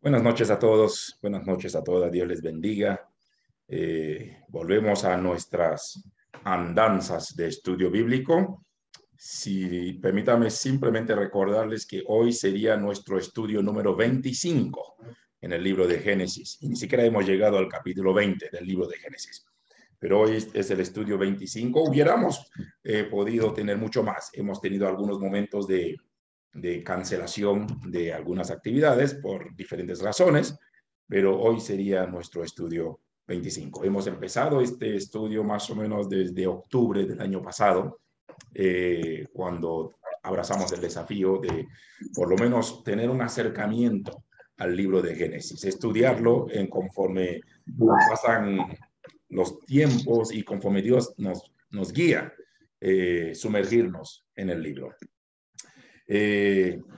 Buenas noches a todos, buenas noches a todas, Dios les bendiga. Volvemos a nuestras andanzas de estudio bíblico. Si permítame simplemente recordarles que hoy sería nuestro estudio número 25 en el libro de Génesis. Y ni siquiera hemos llegado al capítulo 20 del libro de Génesis. Pero hoy es el estudio 25. Hubiéramos podido tener mucho más. Hemos tenido algunos momentos de cancelación de algunas actividades por diferentes razones, pero hoy sería nuestro estudio 25. Hemos empezado este estudio más o menos desde octubre del año pasado, cuando abrazamos el desafío de por lo menos tener un acercamiento al libro de Génesis, estudiarlo en conforme pasan los tiempos y conforme Dios nos guía, sumergirnos en el libro.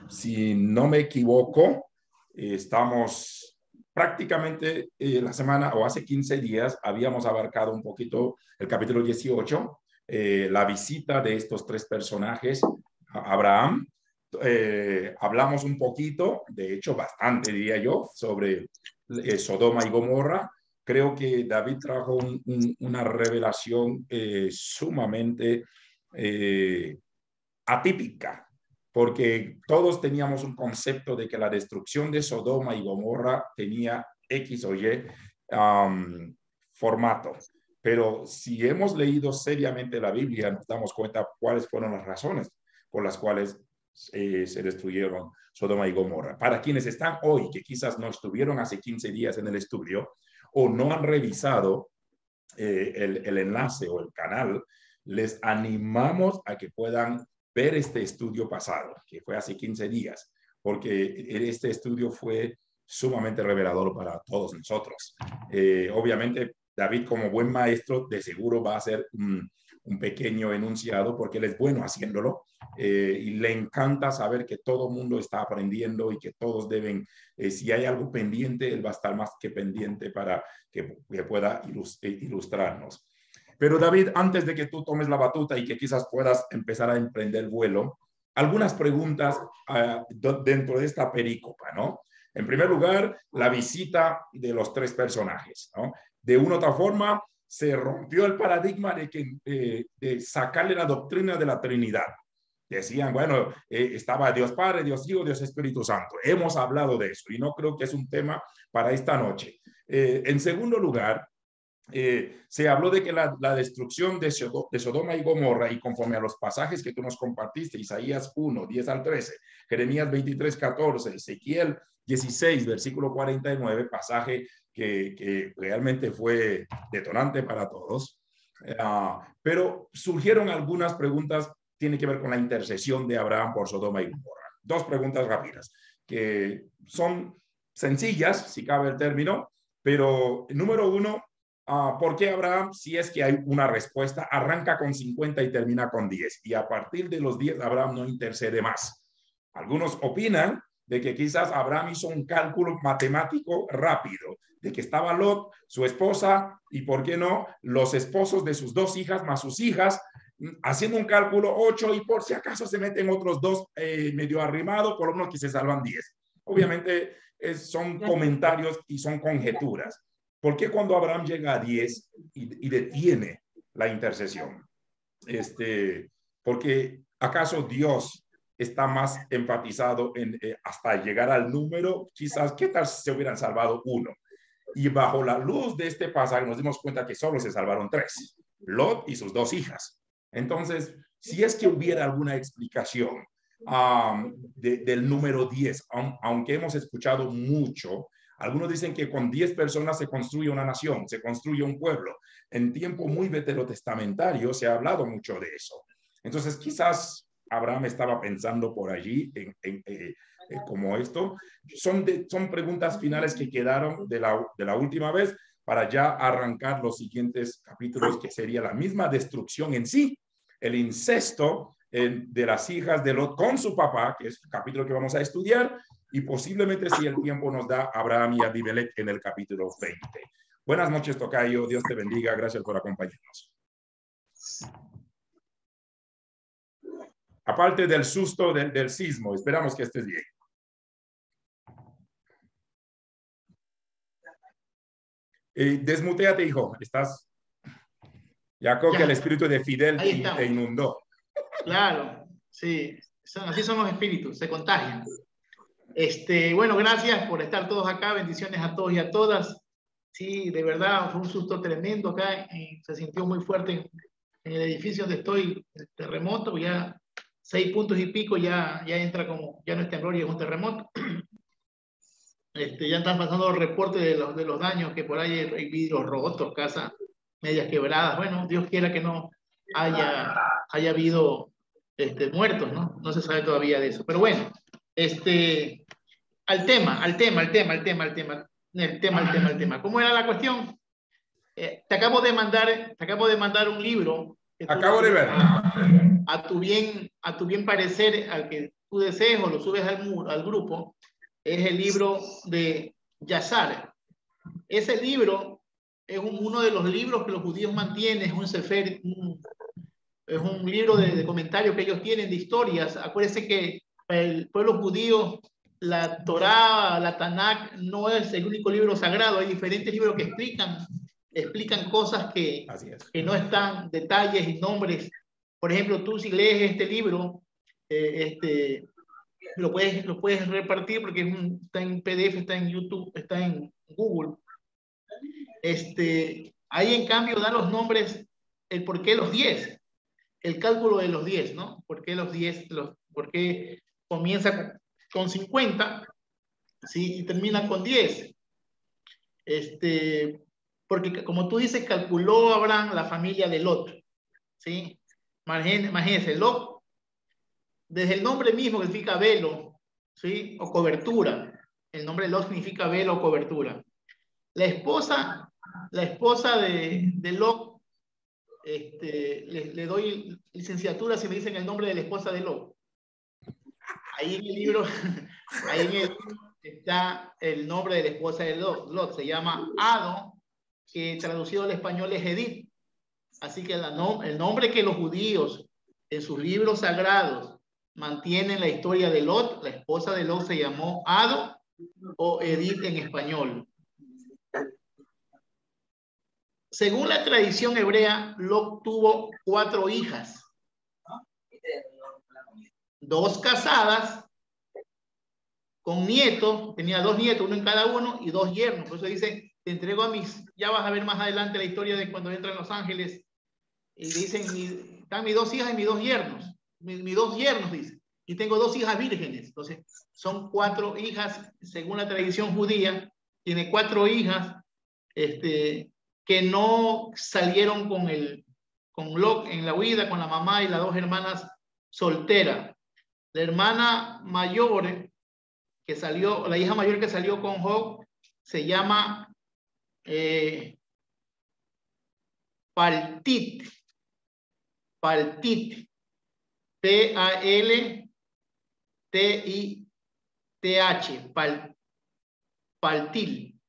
Si no me equivoco, estamos prácticamente la semana o hace 15 días habíamos abarcado un poquito el capítulo 18, la visita de estos tres personajes a Abraham. Hablamos un poquito, de hecho bastante diría yo, sobre Sodoma y Gomorra. Creo que David trajo una revelación sumamente atípica, porque todos teníamos un concepto de que la destrucción de Sodoma y Gomorra tenía X o Y formato. Pero si hemos leído seriamente la Biblia, nos damos cuenta cuáles fueron las razones por las cuales se destruyeron Sodoma y Gomorra. Para quienes están hoy, que quizás no estuvieron hace 15 días en el estudio o no han revisado el enlace o el canal, les animamos a que puedan ver este estudio pasado, que fue hace 15 días, porque este estudio fue sumamente revelador para todos nosotros. Obviamente, David, como buen maestro, de seguro va a hacer un pequeño enunciado, porque él es bueno haciéndolo, y le encanta saber que todo mundo está aprendiendo y que todos deben, si hay algo pendiente, él va a estar más que pendiente para que pueda ilustrarnos. Pero David, antes de que tú tomes la batuta y que quizás puedas empezar a emprender vuelo, algunas preguntas dentro de esta perícopa, ¿no? En primer lugar, la visita de los tres personajes, ¿no? De una u otra forma, se rompió el paradigma de sacarle la doctrina de la Trinidad. Decían, bueno, estaba Dios Padre, Dios Hijo, Dios Espíritu Santo. Hemos hablado de eso y no creo que es un tema para esta noche. En segundo lugar, se habló de que la destrucción de Sodoma y Gomorra, y conforme a los pasajes que tú nos compartiste, Isaías 1, 10 al 13, Jeremías 23, 14, Ezequiel 16, versículo 49, pasaje que realmente fue detonante para todos. Pero surgieron algunas preguntas, tiene que ver con la intercesión de Abraham por Sodoma y Gomorra. Dos preguntas rápidas, que son sencillas, si cabe el término, pero número uno, ¿por qué Abraham, si es que hay una respuesta, arranca con 50 y termina con 10? Y a partir de los 10, Abraham no intercede más. Algunos opinan de que quizás Abraham hizo un cálculo matemático rápido, de que estaba Lot, su esposa, y por qué no, los esposos de sus dos hijas más sus hijas, haciendo un cálculo 8, y por si acaso se meten otros dos medio arrimados, por lo menos que se salvan 10. Obviamente son comentarios y son conjeturas. ¿Por qué cuando Abraham llega a 10 y detiene la intercesión? Porque ¿acaso Dios está más enfatizado en hasta llegar al número? Quizás, ¿qué tal si se hubieran salvado uno? Y bajo la luz de este pasaje nos dimos cuenta que solo se salvaron tres, Lot y sus dos hijas. Entonces, si es que hubiera alguna explicación del número 10, aunque hemos escuchado mucho, algunos dicen que con 10 personas se construye una nación, se construye un pueblo. En tiempo muy veterotestamentario se ha hablado mucho de eso. Entonces, quizás Abraham estaba pensando por allí como esto. Son preguntas finales que quedaron de la última vez para ya arrancar los siguientes capítulos, que sería la misma destrucción en sí, el incesto de las hijas de Lot con su papá, que es el capítulo que vamos a estudiar, y posiblemente, si el tiempo nos da, Abraham y Abimelech en el capítulo 20. Buenas noches, tocayo. Dios te bendiga. Gracias por acompañarnos. Aparte del susto del sismo, esperamos que estés bien. Desmuteate, hijo. Ya creo que el Ya, espíritu de Fidel ahí te estamos. inundó. Claro, sí, así son los espíritus, se contagian. Bueno, gracias por estar todos acá, bendiciones a todos y a todas. Sí, de verdad, fue un susto tremendo acá, se sintió muy fuerte en el edificio donde estoy, el terremoto, ya 6 puntos y pico, ya entra como, ya no es temblor y es un terremoto. Ya están pasando los reportes de los daños, que por ahí hay vidrios rotos, casas medias quebradas. Bueno, Dios quiera que no haya habido muertos, ¿no? No se sabe todavía de eso. Pero bueno, al tema. ¿Cómo era la cuestión? Te acabo de mandar un libro que tú lo Acabo de subes ver. a tu bien parecer, al que tú desees, o lo subes al grupo. Es el libro de Yazar. Ese libro es uno de los libros que los judíos mantienen, es un sefer, es un libro de comentarios que ellos tienen, de historias. Acuérdense que el pueblo judío, la Torá, la Tanakh, no es el único libro sagrado. Hay diferentes libros que explican cosas que no están, detalles y nombres. Por ejemplo, tú si lees este libro, lo puedes repartir porque está en PDF, está en YouTube, está en Google. Ahí en cambio da los nombres, el por qué los 10, el cálculo de los 10, ¿no? ¿Por qué los 10? ¿Por qué comienza con 50, ¿sí? Y termina con 10? Porque como tú dices, calculó Abraham la familia de Lot, ¿sí? Imagínense, Lot, desde el nombre mismo que significa velo, ¿sí? O cobertura. El nombre Lot significa velo o cobertura. La esposa de Lot, le doy licenciatura si me dicen el nombre de la esposa de Lot. Ahí en el libro, está el nombre de la esposa de Lot. Se llama Ado, que traducido al español es Edith. Así que el nombre que los judíos en sus libros sagrados mantienen la historia de Lot, la esposa de Lot se llamó Ado o Edith en español. Según la tradición hebrea, Lot tuvo 4 hijas, 2 casadas, con nietos, tenía 2 nietos, uno en cada uno, y 2 yernos. Por eso dice, te entrego a ya vas a ver más adelante la historia de cuando entran los ángeles, y dicen, están mis 2 hijas y mis 2 yernos, mis 2 yernos, dice, y tengo 2 hijas vírgenes. Entonces, son 4 hijas, según la tradición judía, tiene 4 hijas, que no salieron con Lot en la huida, con la mamá y las 2 hermanas solteras. La hermana mayor la hija mayor que salió con Job, se llama Paltit, P-A-L-T-I-T-H, Paltil.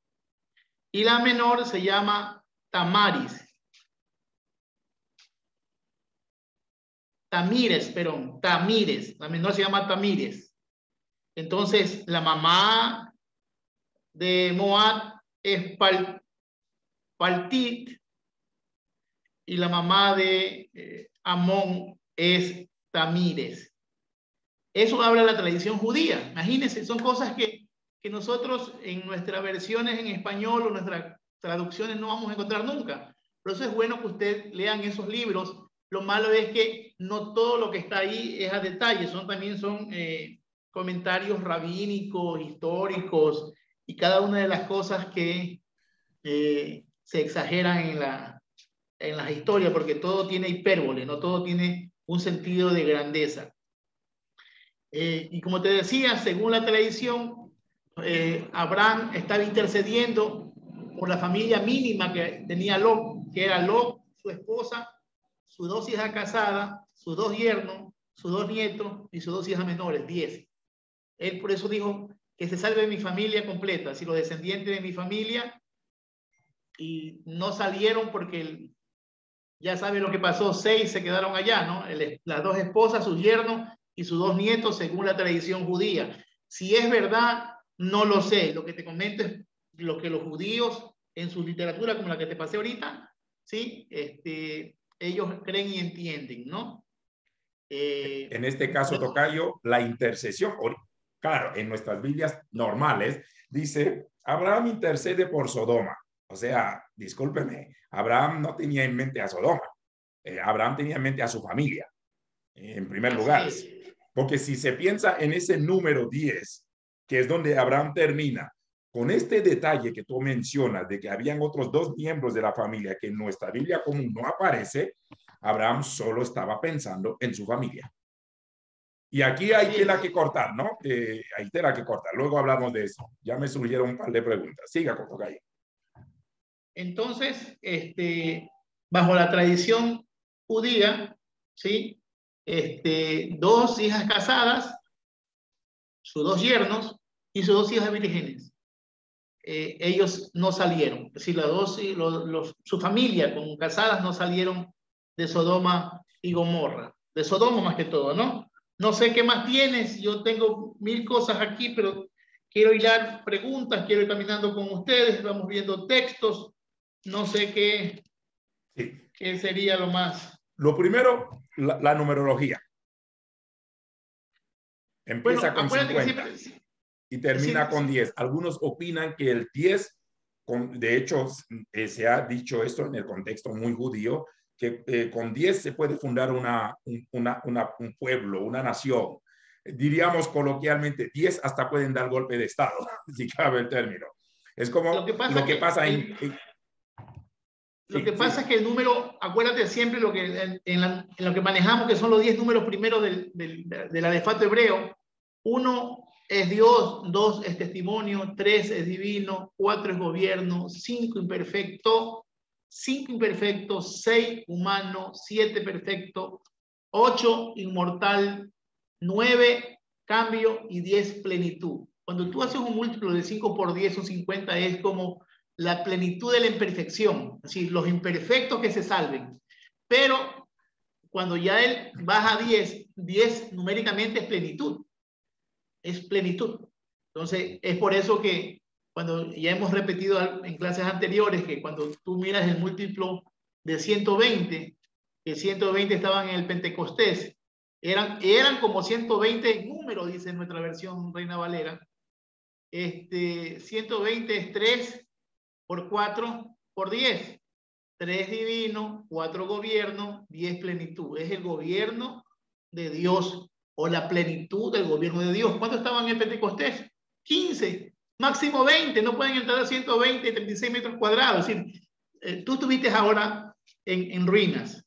Y la menor se llama Tamires, la menor se llama Tamires. Entonces, la mamá de Moab es Paltit, y la mamá de Amón es Tamires. Eso habla la tradición judía. Imagínense, son cosas que nosotros en nuestras versiones en español o nuestras traducciones no vamos a encontrar nunca. Por eso es bueno que ustedes lean esos libros. Lo malo es que no todo lo que está ahí es a detalle, también son comentarios rabínicos, históricos, y cada una de las cosas que se exageran en las historias, porque todo tiene hipérbole, no todo tiene un sentido de grandeza. Y como te decía, según la tradición, Abraham estaba intercediendo por la familia mínima que tenía Lot, que era Lot, su esposa, sus 2 hijas casadas, sus 2 yernos, sus 2 nietos y sus 2 hijas menores, 10. Él por eso dijo que se salve mi familia completa, si los descendientes de mi familia, y no salieron porque ya sabe lo que pasó, 6 se quedaron allá, ¿no? Las 2 esposas, sus yernos y sus 2 nietos, según la tradición judía. Si es verdad, no lo sé. Lo que te comento es lo que los judíos en su literatura, como la que te pasé ahorita, ¿sí? Ellos creen y entienden, ¿no? En este caso, tocayo, la intercesión. Claro, en nuestras Biblias normales dice, Abraham intercede por Sodoma. O sea, discúlpeme, Abraham no tenía en mente a Sodoma. Abraham tenía en mente a su familia, en primer Así lugar. es. Porque si se piensa en ese número 10, que es donde Abraham termina, con este detalle que tú mencionas de que habían otros dos miembros de la familia que en nuestra Biblia común no aparece, Abraham solo estaba pensando en su familia. Y aquí hay tela que cortar, ¿no? Hay tela que cortar. Luego hablamos de eso. Ya me surgieron un par de preguntas. Siga, Tocayo. Entonces, bajo la tradición judía, ¿sí? Dos hijas casadas, sus dos yernos y sus dos hijas vírgenes. Ellos no salieron. Es decir, su familia con casadas no salieron de Sodoma y Gomorra. De Sodoma más que todo, ¿no? No sé qué más tienes. Yo tengo 1000 cosas aquí, pero quiero hilar preguntas, quiero ir caminando con ustedes, vamos viendo textos. No sé Sí. qué sería lo más. Lo primero, la numerología. Bueno, Empieza con acuérdate que 50 siempre, y termina con sí, 10. Algunos opinan que el 10, de hecho, se ha dicho esto en el contexto muy judío, que con 10 se puede fundar un pueblo, una nación. Diríamos coloquialmente, 10 hasta pueden dar golpe de Estado, si cabe el término. Es lo que como pasa lo que que pasa lo que sí, pasa sí. es que el número, acuérdate siempre lo que en lo que manejamos, que son los 10 números primeros del alefato hebreo. 1 es Dios, 2 es testimonio, 3 es divino, 4 es gobierno, 5 imperfecto, 6 humano, 7 perfecto, 8 inmortal, 9 cambio y 10 plenitud. Cuando tú haces un múltiplo de 5 por 10 son 50, es como la plenitud de la imperfección, es decir, los imperfectos que se salven. Pero cuando ya él baja a 10, 10 numéricamente es plenitud. Es plenitud. Entonces, es por eso que cuando ya hemos repetido en clases anteriores que cuando tú miras el múltiplo de 120, que 120 estaban en el Pentecostés, eran como 120 números, dice nuestra versión Reina Valera. 120 es 3 por 4 por 10. 3 divino, 4 gobierno, 10 plenitud. Es el gobierno de Dios o la plenitud del gobierno de Dios. ¿Cuántos estaban en el Pentecostés? 15, máximo 20. No pueden entrar a 120, 36 metros cuadrados. Es decir, tú estuviste ahora en ruinas.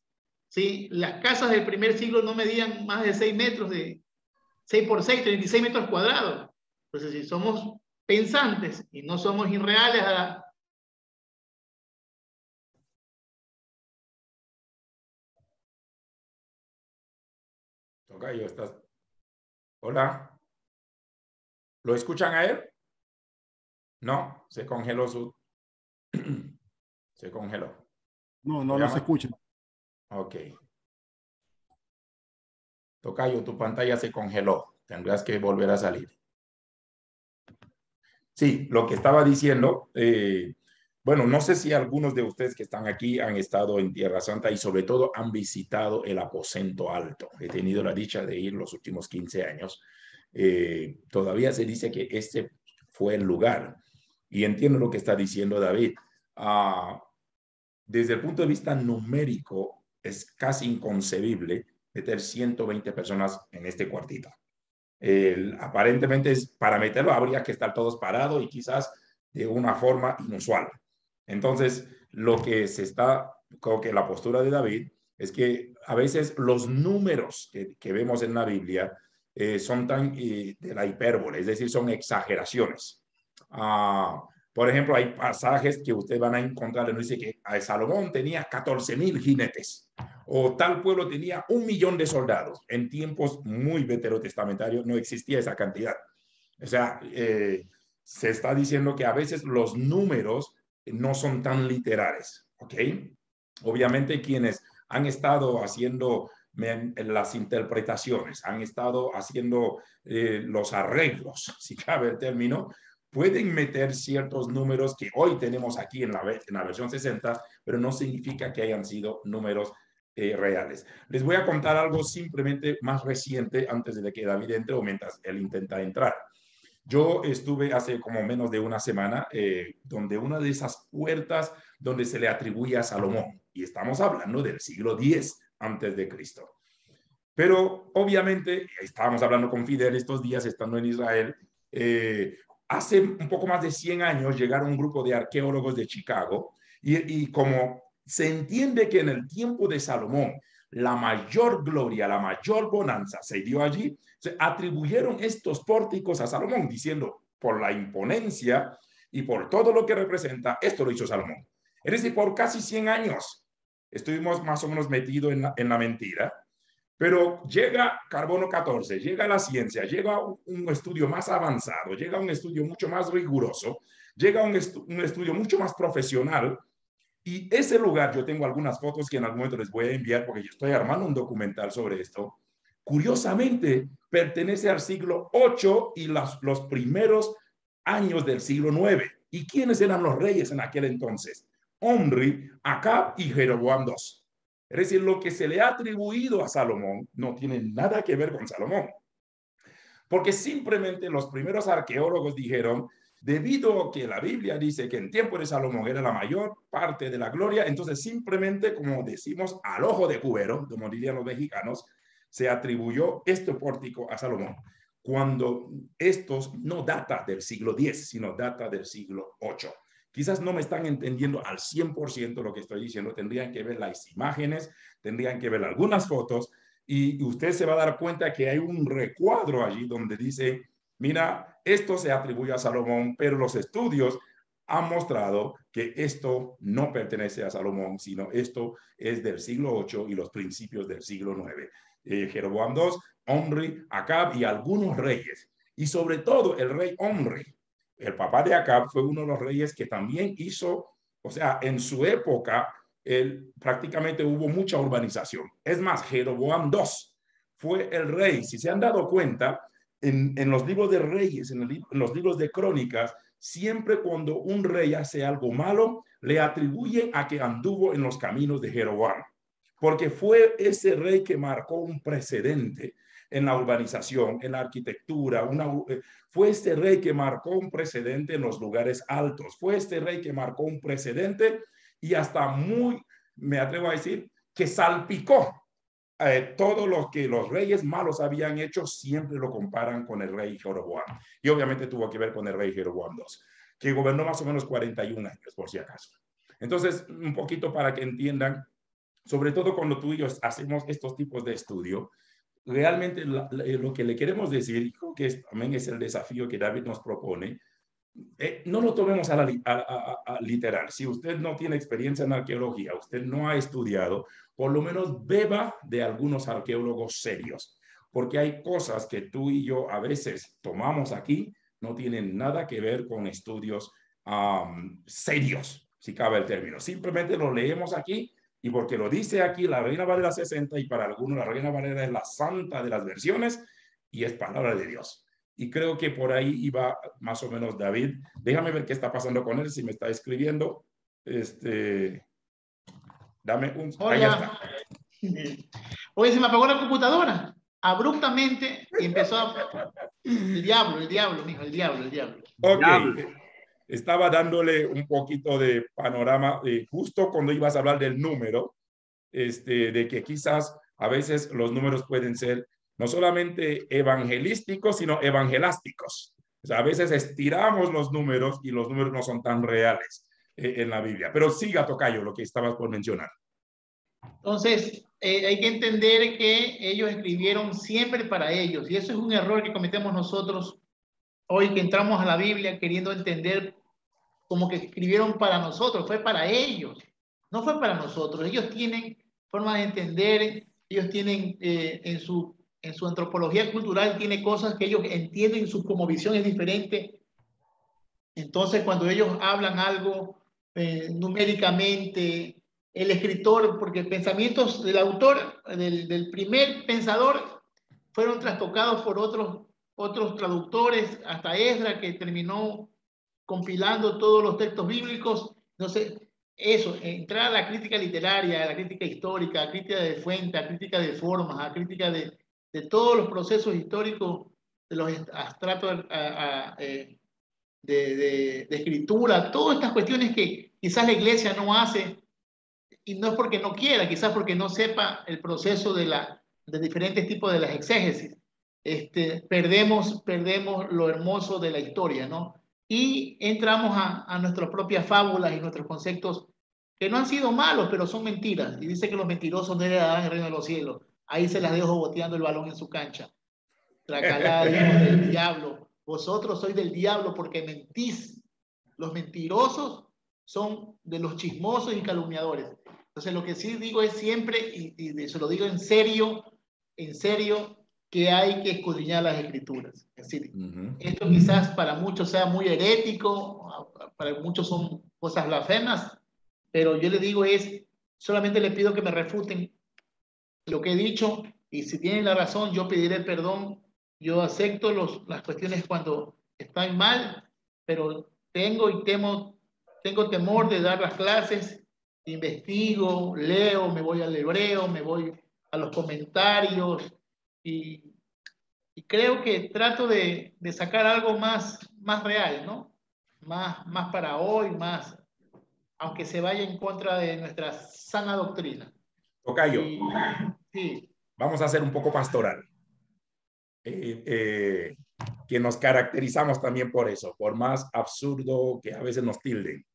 ¿Sí? Las casas del primer siglo no medían más de 6 metros, de 6 por 6, 36 metros cuadrados. Entonces, si somos pensantes y no somos irreales a Tocayo, estás. Hola. ¿Lo escuchan a él? No, se congeló su. Se congeló. No, no, no se Veamos. escucha. Ok. Tocayo, tu pantalla se congeló. Tendrás que volver a salir. Sí, lo que estaba diciendo, bueno, no sé si algunos de ustedes que están aquí han estado en Tierra Santa y sobre todo han visitado el aposento alto. He tenido la dicha de ir los últimos 15 años. Todavía se dice que este fue el lugar. Y entiendo lo que está diciendo David. Desde el punto de vista numérico, es casi inconcebible meter 120 personas en este cuartito. Aparentemente para meterlo habría que estar todos parados y quizás de una forma inusual. Entonces, lo que se está, como que la postura de David es que a veces los números que vemos en la Biblia son tan de la hipérbole, es decir, son exageraciones. Por ejemplo, hay pasajes que ustedes van a encontrar, en dice que Salomón tenía 14,000 jinetes o tal pueblo tenía 1,000,000 de soldados. En tiempos muy veterotestamentarios no existía esa cantidad. O sea, se está diciendo que a veces los números no son tan literales, ¿ok? Obviamente quienes han estado haciendo las interpretaciones, han estado haciendo los arreglos, si cabe el término, pueden meter ciertos números que hoy tenemos aquí en la versión 60, pero no significa que hayan sido números reales. Les voy a contar algo simplemente más reciente antes de que David entre o mientras él intenta entrar. Yo estuve hace como menos de una semana donde una de esas puertas donde se le atribuye a Salomón, y estamos hablando del siglo X antes de Cristo. Pero obviamente, estábamos hablando con Fidel estos días estando en Israel, hace un poco más de 100 años llegaron un grupo de arqueólogos de Chicago y como se entiende que en el tiempo de Salomón la mayor gloria, la mayor bonanza se dio allí, se atribuyeron estos pórticos a Salomón diciendo por la imponencia y por todo lo que representa, esto lo hizo Salomón. Es decir, por casi 100 años estuvimos más o menos metidos en la mentira. Pero llega carbono 14, llega la ciencia, llega un estudio más avanzado, llega un estudio mucho más riguroso, llega un estudio mucho más profesional. Y ese lugar, yo tengo algunas fotos que en algún momento les voy a enviar porque yo estoy armando un documental sobre esto. Curiosamente, pertenece al siglo 8 y los primeros años del siglo 9. ¿Y quiénes eran los reyes en aquel entonces? Omri, Acab y Jeroboam II. Es decir, lo que se le ha atribuido a Salomón no tiene nada que ver con Salomón. Porque simplemente los primeros arqueólogos dijeron, debido a que la Biblia dice que en tiempo de Salomón era la mayor parte de la gloria, entonces simplemente, como decimos, al ojo de cubero, como dirían los mexicanos, se atribuyó este pórtico a Salomón, cuando estos no data del siglo X, sino data del siglo VIII. Quizás no me están entendiendo al 100% lo que estoy diciendo, tendrían que ver las imágenes, tendrían que ver algunas fotos, y usted se va a dar cuenta que hay un recuadro allí donde dice, mira, esto se atribuye a Salomón, pero los estudios han mostrado que esto no pertenece a Salomón, sino esto es del siglo VIII y los principios del siglo IX. Jeroboam II, Omri, Acab y algunos reyes, y sobre todo el rey Omri, el papá de Acab, fue uno de los reyes que también hizo, o sea, en su época, prácticamente hubo mucha urbanización. Es más, Jeroboam II fue el rey, si se han dado cuenta, en los libros de reyes, en los libros de crónicas, siempre cuando un rey hace algo malo, le atribuyen a que anduvo en los caminos de Jeroboam, porque fue ese rey que marcó un precedente en la urbanización, en la arquitectura, fue este rey que marcó un precedente en los lugares altos, fue este rey que marcó un precedente y hasta me atrevo a decir, que salpicó todo lo que los reyes malos habían hecho, siempre lo comparan con el rey Jeroboam. Y obviamente tuvo que ver con el rey Jeroboam II, que gobernó más o menos 41 años, por si acaso. Entonces, un poquito para que entiendan, sobre todo cuando tú y yo hacemos estos tipos de estudio, realmente lo que le queremos decir, y creo que también es el desafío que David nos propone, no lo tomemos a literal. Si usted no tiene experiencia en arqueología, usted no ha estudiado, por lo menos beba de algunos arqueólogos serios, porque hay cosas que tú y yo a veces tomamos aquí, no tienen nada que ver con estudios serios, si cabe el término. Simplemente lo leemos aquí y porque lo dice aquí la Reina Valera 60 y para algunos la Reina Valera es la santa de las versiones y es palabra de Dios. Y creo que por ahí iba más o menos David. Déjame ver qué está pasando con él, si me está escribiendo. Dame un... Hola. Ahí está. Oye, se me apagó la computadora abruptamente y empezó a... El diablo, mijo, el diablo. Ok, estaba dándole un poquito de panorama, justo cuando ibas a hablar del número, de que quizás a veces los números pueden ser no solamente evangelísticos, sino evangelásticos. O sea, a veces estiramos los números y los números no son tan reales en la Biblia. Pero siga, tocayo, lo que estabas por mencionar. Entonces, hay que entender que ellos escribieron siempre para ellos. Y eso es un error que cometemos nosotros hoy que entramos a la Biblia queriendo entender como que escribieron para nosotros. Fue para ellos. No fue para nosotros. Ellos tienen forma de entender. Ellos tienen en su antropología cultural, tiene cosas que ellos entienden, su cosmovisión es diferente. Entonces, cuando ellos hablan algo numéricamente, el escritor, porque pensamientos del autor, del primer pensador, fueron trastocados por otros traductores, hasta Esdras, que terminó compilando todos los textos bíblicos. Entonces, eso, entrar a la crítica literaria, a la crítica histórica, a la crítica de fuente, a la crítica de formas, a la crítica de todos los procesos históricos, de los estratos de escritura, todas estas cuestiones que quizás la iglesia no hace, y no es porque no quiera, quizás porque no sepa el proceso de diferentes tipos de las exégesis. Perdemos lo hermoso de la historia, ¿no? Y entramos a nuestras propias fábulas y nuestros conceptos que no han sido malos, pero son mentiras. Y dice que los mentirosos no heredarán el reino de los cielos. Ahí se las dejo boteando el balón en su cancha. Tracalá, hijos del diablo. Vosotros sois del diablo porque mentís. Los mentirosos son de los chismosos y calumniadores. Entonces, lo que sí digo es siempre, y se lo digo en serio, que hay que escudriñar las escrituras. Es decir, esto quizás para muchos sea muy herético, para muchos son cosas blasfemas, pero yo le digo solamente les pido que me refuten lo que he dicho, y si tienen la razón, yo pediré perdón. Yo acepto las cuestiones cuando están mal, pero tengo temor de dar las clases, investigo, leo, me voy al hebreo, me voy a los comentarios, y creo que trato de sacar algo más real, ¿no? Más para hoy, aunque se vaya en contra de nuestra sana doctrina. Tocayo, sí. Vamos a hacer un poco pastoral. Que nos caracterizamos también por eso, por más absurdo que a veces nos tilden.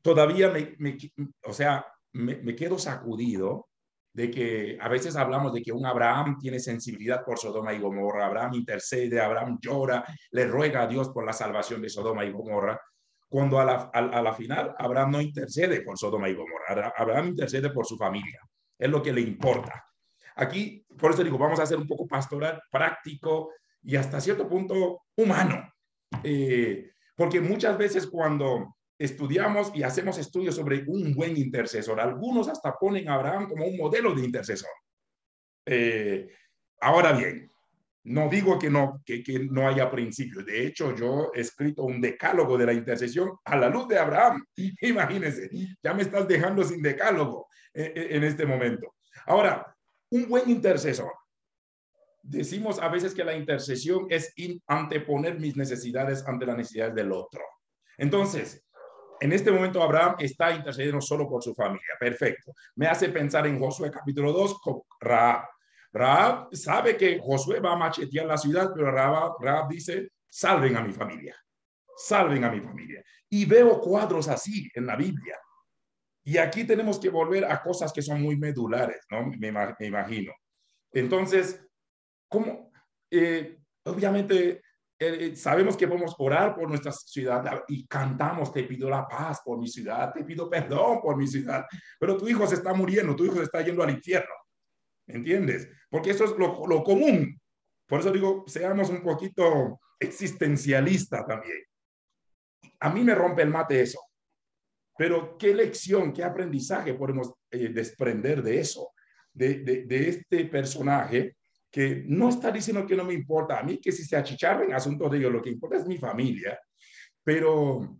Todavía me quedo sacudido de que a veces hablamos de que un Abraham tiene sensibilidad por Sodoma y Gomorra, Abraham intercede, Abraham llora, le ruega a Dios por la salvación de Sodoma y Gomorra, cuando a la final Abraham no intercede por Sodoma y Gomorra, Abraham intercede por su familia, es lo que le importa. Aquí, por eso digo, vamos a hacer un poco pastoral, práctico y hasta cierto punto humano, porque muchas veces cuando estudiamos y hacemos estudios sobre un buen intercesor, algunos hasta ponen a Abraham como un modelo de intercesor. Ahora bien, no digo que no haya principios. De hecho, yo he escrito un decálogo de la intercesión a la luz de Abraham. Imagínense, ya me estás dejando sin decálogo en este momento. Ahora, un buen intercesor. Decimos a veces que la intercesión es anteponer mis necesidades ante las necesidades del otro. Entonces, en este momento Abraham está intercediendo solo por su familia. Perfecto. Me hace pensar en Josué capítulo 2 con Rahab. Rahab sabe que Josué va a machetear la ciudad, pero Rahab dice, salven a mi familia. Salven a mi familia. Y veo cuadros así en la Biblia. Y aquí tenemos que volver a cosas que son muy medulares, ¿no? Me imagino. Entonces, ¿cómo? Obviamente, sabemos que podemos orar por nuestra ciudad y cantamos, te pido la paz por mi ciudad, te pido perdón por mi ciudad, pero tu hijo se está muriendo, tu hijo se está yendo al infierno, ¿entiendes? Porque eso es lo común. Por eso digo, seamos un poquito existencialistas también. A mí me rompe el mate eso, pero ¿qué lección, qué aprendizaje podemos desprender de eso? De este personaje que no está diciendo que no me importa a mí, que si se achicharren asuntos de ellos, lo que importa es mi familia, pero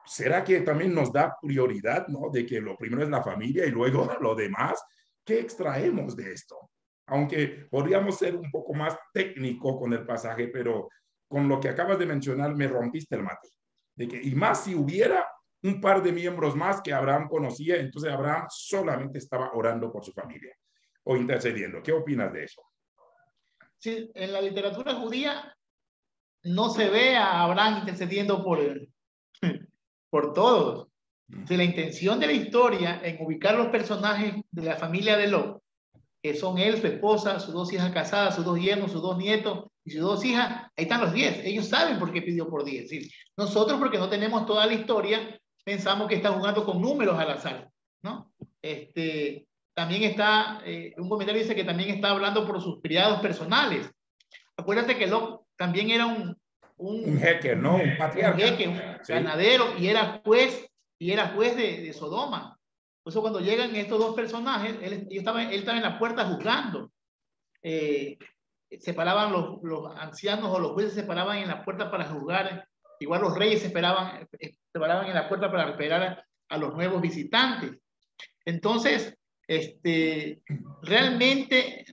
¿será que también nos da prioridad, ¿no? De que lo primero es la familia y luego lo demás? ¿Qué extraemos de esto? Aunque podríamos ser un poco más técnico con el pasaje, pero con lo que acabas de mencionar me rompiste el mate. Y más si hubiera un par de miembros más que Abraham conocía, entonces Abraham solamente estaba orando por su familia o intercediendo. ¿Qué opinas de eso? Sí, en la literatura judía no se ve a Abraham intercediendo por todos. Si la intención de la historia en ubicar los personajes de la familia de Lot, que son él, su esposa, sus 2 hijas casadas, sus 2 yernos, sus 2 nietos y sus 2 hijas, ahí están los 10. Ellos saben por qué pidió por 10. ¿Sí? Nosotros, porque no tenemos toda la historia, pensamos que está jugando con números al azar, ¿no? También está, un comentario dice que también está hablando por sus criados personales. Acuérdate que Lot también era un jeque, ¿no? Un patriarca. Un jeque, un ganadero, y era juez de Sodoma. Por eso cuando llegan estos 2 personajes, él estaba en la puerta juzgando. separaban los ancianos o los jueces se paraban en la puerta para juzgar. Igual los reyes se paraban en la puerta para esperar a los nuevos visitantes. Entonces, realmente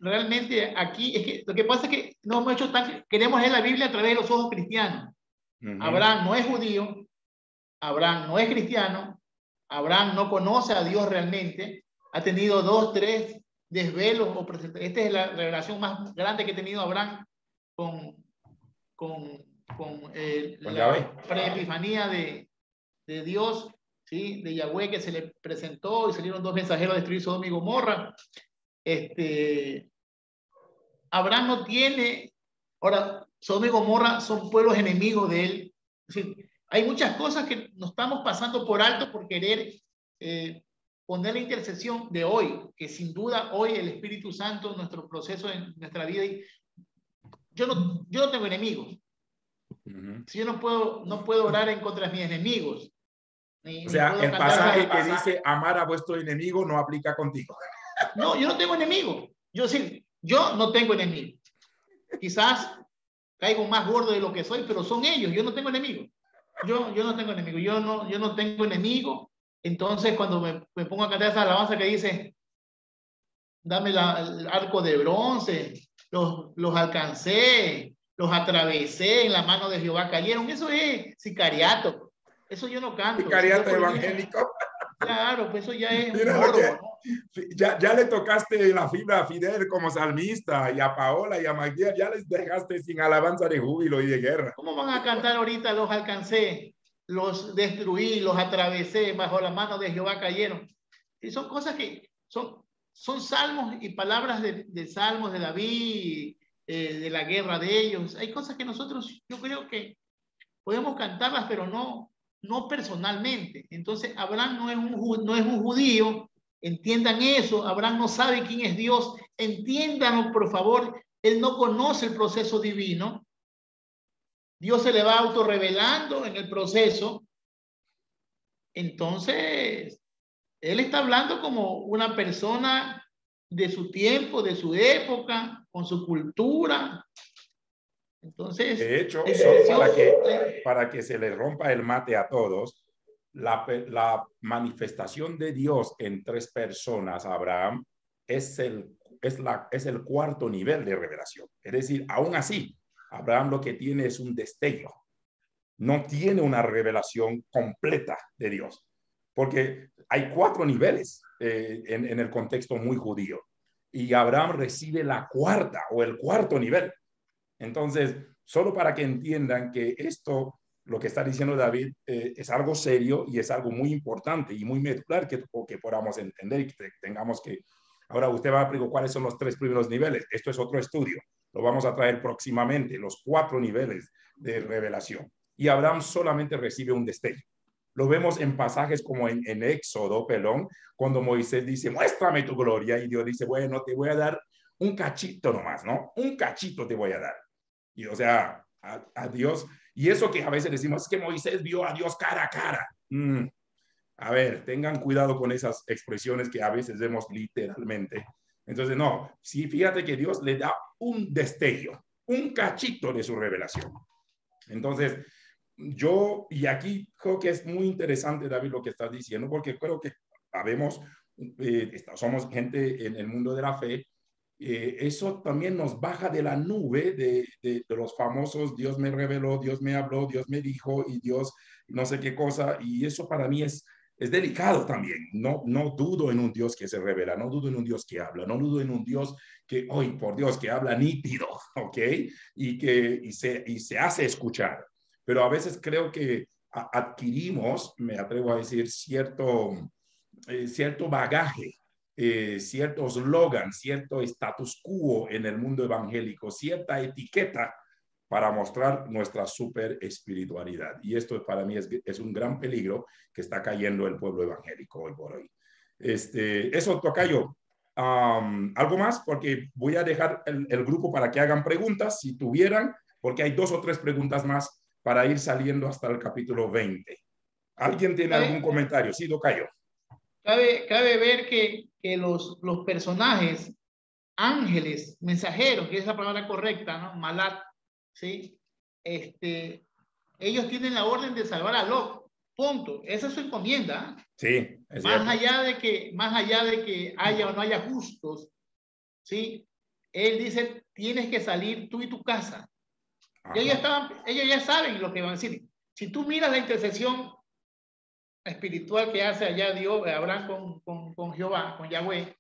aquí es que lo que pasa es que no hemos hecho queremos leer la Biblia a través de los ojos cristianos. Abraham no es judío, Abraham no es cristiano, Abraham no conoce a Dios realmente, ha tenido 2, 3 desvelos. Esta es la revelación más grande que ha tenido Abraham con la preepifanía de Dios, ¿sí? De Yahweh, que se le presentó y salieron 2 mensajeros a destruir Sodoma y Gomorra. Abraham no tiene, ahora, Sodoma y Gomorra son pueblos enemigos de él. Es decir, hay muchas cosas que nos estamos pasando por alto por querer poner la intercesión de hoy, que sin duda hoy el Espíritu Santo, nuestro proceso en nuestra vida, yo no tengo enemigos. Si yo no puedo orar en contra de mis enemigos. O sea, el pasaje que dice amar a vuestro enemigo no aplica contigo. No, yo no tengo enemigos. Yo no tengo enemigos. Quizás caigo más gordo de lo que soy, pero son ellos. Yo no tengo enemigos. Yo no tengo enemigos. Yo no tengo enemigos. Entonces, cuando me pongo a cantar esa alabanza que dice, dame el arco de bronce, los alcancé, los atravesé, en la mano de Jehová cayeron. Eso es sicariato. Eso yo no canto. Sicariato evangélico. Claro, pues eso ya es un morbo, ¿no? Ya le tocaste la fibra a Fidel como salmista, y a Paola y a Magdiel, ya les dejaste sin alabanza de júbilo y de guerra. ¿Cómo van a cantar ahorita los alcancé, los destruí, los atravesé, bajo la mano de Jehová cayeron? Y son cosas que son salmos y palabras de salmos de David, de la guerra de ellos. Hay cosas que nosotros, yo creo que podemos cantarlas, pero no personalmente. Entonces, Abraham no es un judío. Entiendan eso. Abraham no sabe quién es Dios. Entiéndanlo, por favor. Él no conoce el proceso divino. Dios se le va autorrevelando en el proceso. Entonces, él está hablando como una persona de su tiempo, de su época, con su cultura. Entonces, de hecho, solo para que se les rompa el mate a todos, la manifestación de Dios en 3 personas, Abraham, es el 4º nivel de revelación. Es decir, aún así, Abraham lo que tiene es un destello. No tiene una revelación completa de Dios, porque hay 4 niveles en el contexto muy judío. Y Abraham recibe la 4ª o el 4º nivel. Entonces, solo para que entiendan que esto, lo que está diciendo David, es algo serio y es algo muy importante y muy medular que podamos entender y que tengamos que... Ahora usted va a explicar cuáles son los 3 primeros niveles. Esto es otro estudio. Lo vamos a traer próximamente, los 4 niveles de revelación. Y Abraham solamente recibe un destello. Lo vemos en pasajes como en Éxodo, cuando Moisés dice, muéstrame tu gloria. Y Dios dice, bueno, te voy a dar un cachito nomás, ¿no? Un cachito te voy a dar. Y o sea, a Dios. Y eso que a veces decimos, es que Moisés vio a Dios cara a cara. A ver, tengan cuidado con esas expresiones que a veces vemos literalmente. Entonces, no, sí, fíjate que Dios le da un destello, un cachito de su revelación. Entonces, y aquí creo que es muy interesante, David, lo que estás diciendo, porque creo que somos gente en el mundo de la fe. Eso también nos baja de la nube de los famosos Dios me reveló, Dios me habló, Dios me dijo y Dios no sé qué cosa. Y eso para mí es delicado también. No dudo en un Dios que se revela, no dudo en un Dios que habla, no dudo en un Dios que, hoy por Dios, que habla nítido, ¿ok? Y se hace escuchar. Pero a veces creo que adquirimos, me atrevo a decir, cierto bagaje, cierto eslogan, cierto status quo en el mundo evangélico, cierta etiqueta para mostrar nuestra super espiritualidad. Y esto para mí es un gran peligro que está cayendo el pueblo evangélico hoy por hoy. Eso, tocayo. ¿Algo más? Porque voy a dejar el grupo para que hagan preguntas, si tuvieran, porque hay 2 o 3 preguntas más para ir saliendo hasta el capítulo 20. ¿Alguien tiene algún comentario? Sí, tocayo. Cabe ver que los personajes ángeles, mensajeros, que es la palabra correcta, ¿no? Malat, ¿sí? Ellos tienen la orden de salvar a Lot, punto. Esa es su encomienda. Sí, es más cierto. más allá de que haya o no haya justos, ¿sí? Él dice, tienes que salir tú y tu casa. Y ellos ya saben lo que van a decir. Si tú miras la intercesión espiritual que hace allá Dios, Abraham con Jehová, con Yahweh,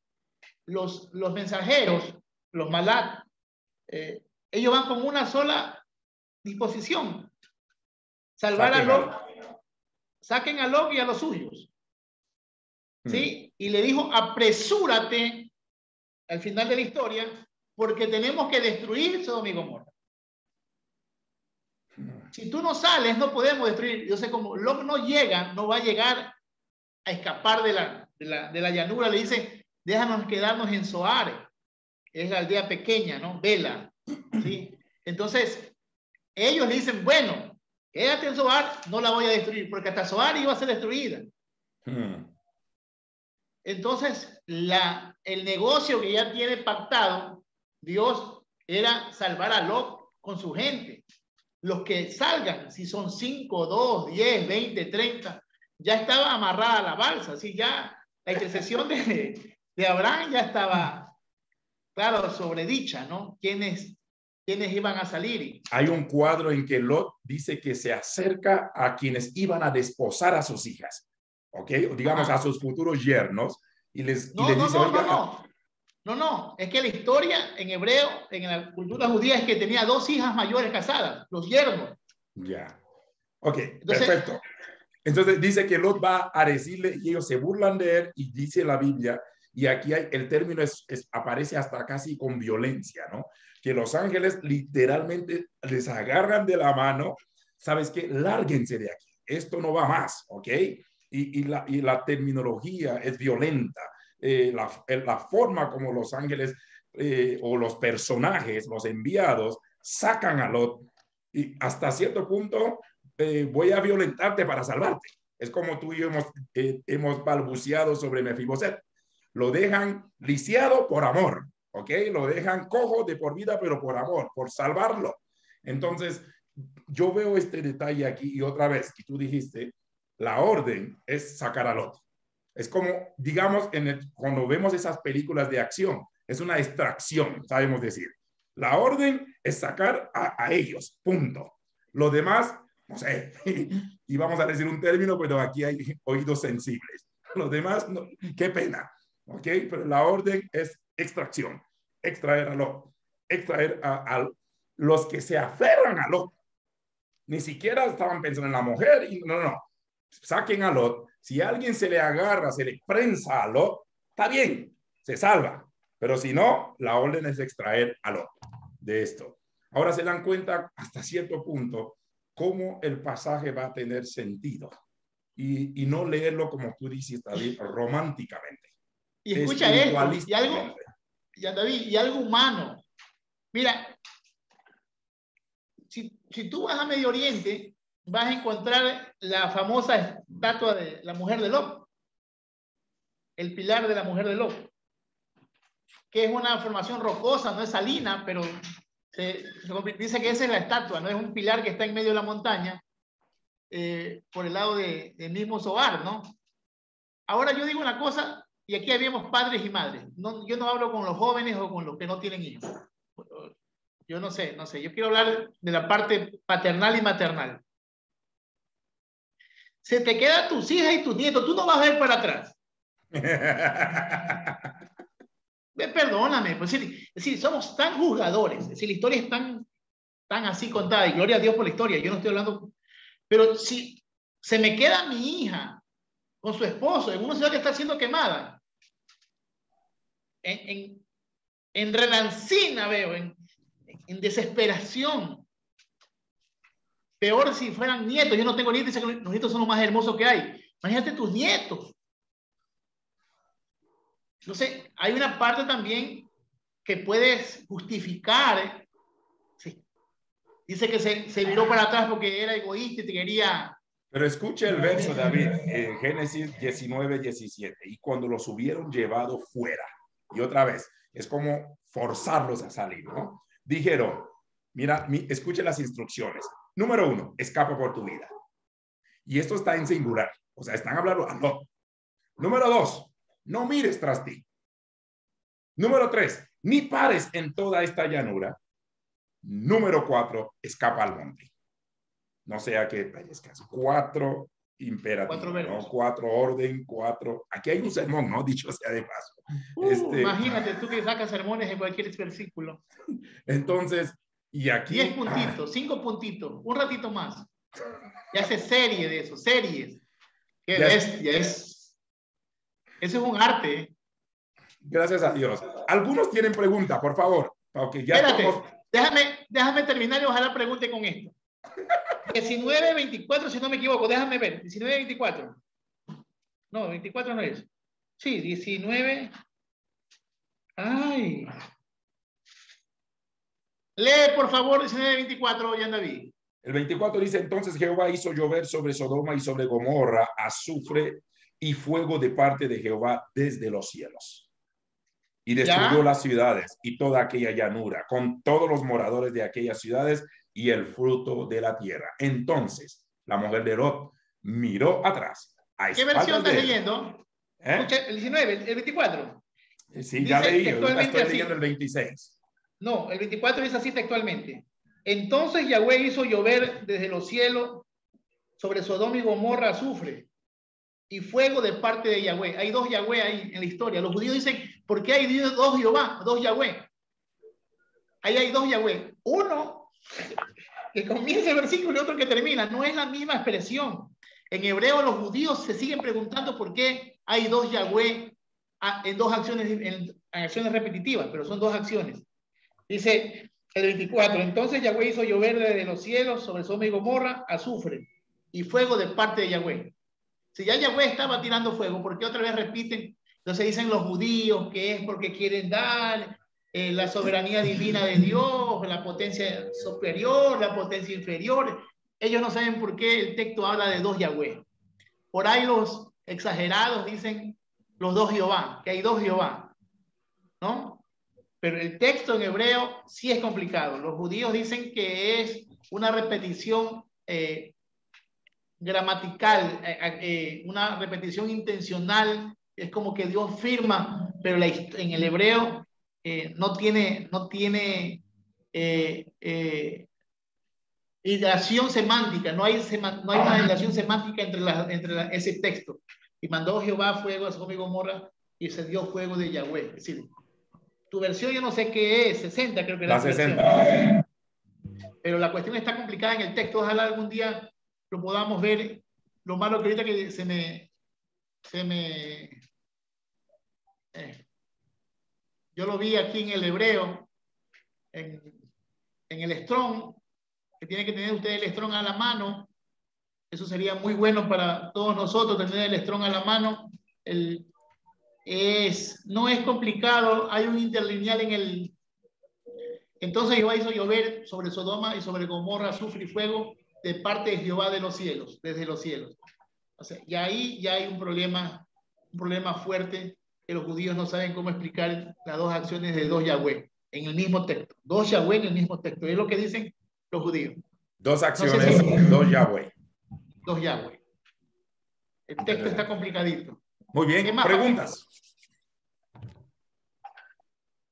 los mensajeros, los Malat, ellos van con una sola disposición: salvar a Lot, saquen a Lot y a los suyos, ¿sí? Y le dijo, apresúrate al final de la historia, porque tenemos que destruir Sodoma y Gomorra. Si tú no sales, no podemos destruir. Yo sé, como Lot no llega, no va a llegar a escapar de la llanura. Le dice, déjanos quedarnos en Zoar, es la aldea pequeña, ¿no? Bela, ¿sí? Entonces, ellos le dicen, bueno, quédate en Zoar, no la voy a destruir, porque hasta Zoar iba a ser destruida. Entonces, el negocio que ya tiene pactado Dios era salvar a Lot con su gente. Los que salgan, si son 5, 2, 10, 20, 30, ya estaba amarrada la balsa. Así ya la intercesión de Abraham ya estaba, claro, sobredicha, ¿no? ¿Quiénes iban a salir? Hay un cuadro en que Lot dice que se acerca a quienes iban a desposar a sus hijas, ¿ok? Digamos, a sus futuros yernos, y les dice, oiga. No, es que la historia en hebreo, en la cultura judía, es que tenía 2 hijas mayores casadas, los yernos. Ya. Ok, Entonces, perfecto. Entonces dice que Lot va a decirle y ellos se burlan de él, y dice la Biblia, y aquí el término aparece hasta casi con violencia, ¿no? Que los ángeles literalmente les agarran de la mano, ¿sabes qué? Lárguense de aquí, esto no va más, ¿ok? Y la terminología es violenta. La forma como los ángeles o los personajes, los enviados, sacan a Lot, y hasta cierto punto voy a violentarte para salvarte. Es como tú y yo hemos balbuceado sobre Mefiboset. Lo dejan lisiado por amor, ¿ok? Lo dejan cojo de por vida, pero por amor, por salvarlo. Entonces, yo veo este detalle aquí, y otra vez, que tú dijiste, la orden es sacar a Lot. Es como, digamos, cuando vemos esas películas de acción, es una extracción, sabemos decir. La orden es sacar a ellos, punto. Lo demás, no sé, y vamos a decir un término, pero aquí hay oídos sensibles. Los demás, no, qué pena, ¿ok? Pero la orden es extracción, extraer a Lot, extraer a los que se aferran a Lot. Ni siquiera estaban pensando en la mujer, y no, saquen a Lot. Si a alguien se le agarra, se le prensa a Lot, está bien, se salva. Pero si no, la orden es extraer a Lot de esto. Ahora se dan cuenta hasta cierto punto cómo el pasaje va a tener sentido, y no leerlo como tú dices, David, románticamente. Y escucha esto, y algo humano. Mira, si tú vas a Medio Oriente, vas a encontrar la famosa estatua de la mujer de Lot, el pilar de la mujer de Lot, que es una formación rocosa, no es salina, pero se dice que esa es la estatua, no es un pilar que está en medio de la montaña, por el lado del mismo Zoar, ¿no? Ahora yo digo una cosa, y aquí habíamos padres y madres. No, yo no hablo con los jóvenes o con los que no tienen hijos. Yo no sé. Yo quiero hablar de la parte paternal y maternal. Se te quedan tus hijas y tus nietos, tú no vas a ver para atrás. Perdóname, pues es decir, somos tan juzgadores, es decir, la historia es tan así contada, y gloria a Dios por la historia, yo no estoy hablando, pero si se me queda mi hija con su esposo en una ciudad que está siendo quemada, en relancina veo, en desesperación. Peor si fueran nietos. Yo no tengo nietos, dicen que los nietos son los más hermosos que hay. Imagínate tus nietos. Entonces, hay una parte también que puedes justificar. Sí. Dice que se viró para atrás porque era egoísta y te quería. Pero escucha el verso, David, en Génesis 19, 17. Y cuando los hubieron llevado fuera, Y otra vez, es como forzarlos a salir, ¿no? Dijeron, mira, escuche las instrucciones. Número 1, escapa por tu vida. Y esto está en singular, o sea, están hablando a Lot. Número 2, no mires tras ti. Número 3, ni pares en toda esta llanura. Número 4, escapa al monte. No sea que fallezcas. 4 imperativos, ¿no? 4 orden, 4. Aquí hay un sermón, ¿no? Dicho sea de paso. Imagínate tú que sacas sermones en cualquier versículo. Entonces, y aquí 10 puntitos, 5 puntitos, un ratito más. Y hace serie de eso, series. Qué bestia es. Eso es un arte. Gracias a Dios. Algunos tienen pregunta, por favor. Okay, ya espérate, estamos... déjame terminar y ojalá pregunte con esto. 19:24, si no me equivoco, déjame ver. 19:24. No, 24 no es. Sí, 19. Ay. Lee, por favor, 19:24, Jan David. El 24 dice, entonces Jehová hizo llover sobre Sodoma y sobre Gomorra azufre y fuego de parte de Jehová desde los cielos. Y destruyó las ciudades y toda aquella llanura, con todos los moradores de aquellas ciudades y el fruto de la tierra. Entonces, la mujer de Lot miró atrás. ¿Qué versión estás leyendo? Escucha, el 19, el 24. Sí, ya leí, ahorita estoy leyendo el 26. No, el 24 dice así textualmente. Entonces Yahweh hizo llover desde los cielos sobre Sodoma y Gomorra azufre y fuego de parte de Yahweh. Hay 2 Yahweh ahí en la historia. Los judíos dicen, ¿por qué hay 2 Jehová? 2 Yahweh. Ahí hay 2 Yahweh. Uno que comienza el versículo y otro que termina. No es la misma expresión. En hebreo los judíos se siguen preguntando por qué hay 2 Yahweh en 2 acciones, en acciones repetitivas, pero son 2 acciones. Dice el 24, entonces Yahweh hizo llover desde los cielos sobre Sodoma y Gomorra azufre y fuego de parte de Yahweh. Si ya Yahweh estaba tirando fuego, ¿por qué otra vez repiten? Entonces dicen los judíos que es porque quieren dar la soberanía divina de Dios, la potencia superior, la potencia inferior. Ellos no saben por qué el texto habla de 2 Yahweh. Por ahí los exagerados dicen los 2 Jehová, que hay 2 Jehová, ¿no? Pero el texto en hebreo sí es complicado. Los judíos dicen que es una repetición gramatical, una repetición intencional. Es como que Dios firma, pero en el hebreo no tiene hilación semántica. No hay una hilación semántica entre ese texto. Y mandó Jehová fuego a Sodoma y Gomorra y se dio fuego de Yahweh. Es decir, tu versión yo no sé qué es, 60 creo que la 60. Pero la cuestión está complicada en el texto. Ojalá algún día lo podamos ver. Lo malo que ahorita que se me yo lo vi aquí en el hebreo, en el Strong, que tiene que tener usted el Strong a la mano. Eso sería muy bueno para todos nosotros, tener el Strong a la mano. No es complicado, hay un interlineal en el... Entonces Jehová hizo llover sobre Sodoma y sobre Gomorra azufre y fuego de parte de Jehová de los cielos, desde los cielos. O sea, y ahí ya hay un problema fuerte, que los judíos no saben cómo explicar las 2 acciones de 2 Yahweh en el mismo texto. 2 Yahweh en el mismo texto. Es lo que dicen los judíos. 2 acciones, no sé 2 Yahweh. 2 Yahweh. El texto está complicadito. Muy bien, preguntas.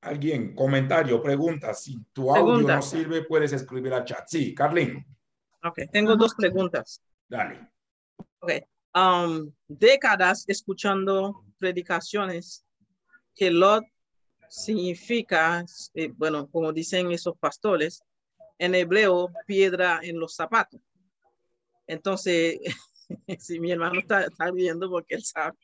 Alguien, comentario, preguntas. Si tu audio no sirve, puedes escribir al chat. Sí, Carlín. Ok, tengo 2 preguntas. Dale. Ok. Décadas escuchando predicaciones que Lot significa, bueno, como dicen esos pastores, en hebreo, piedra en los zapatos. Entonces, si mi hermano está viendo porque él sabe,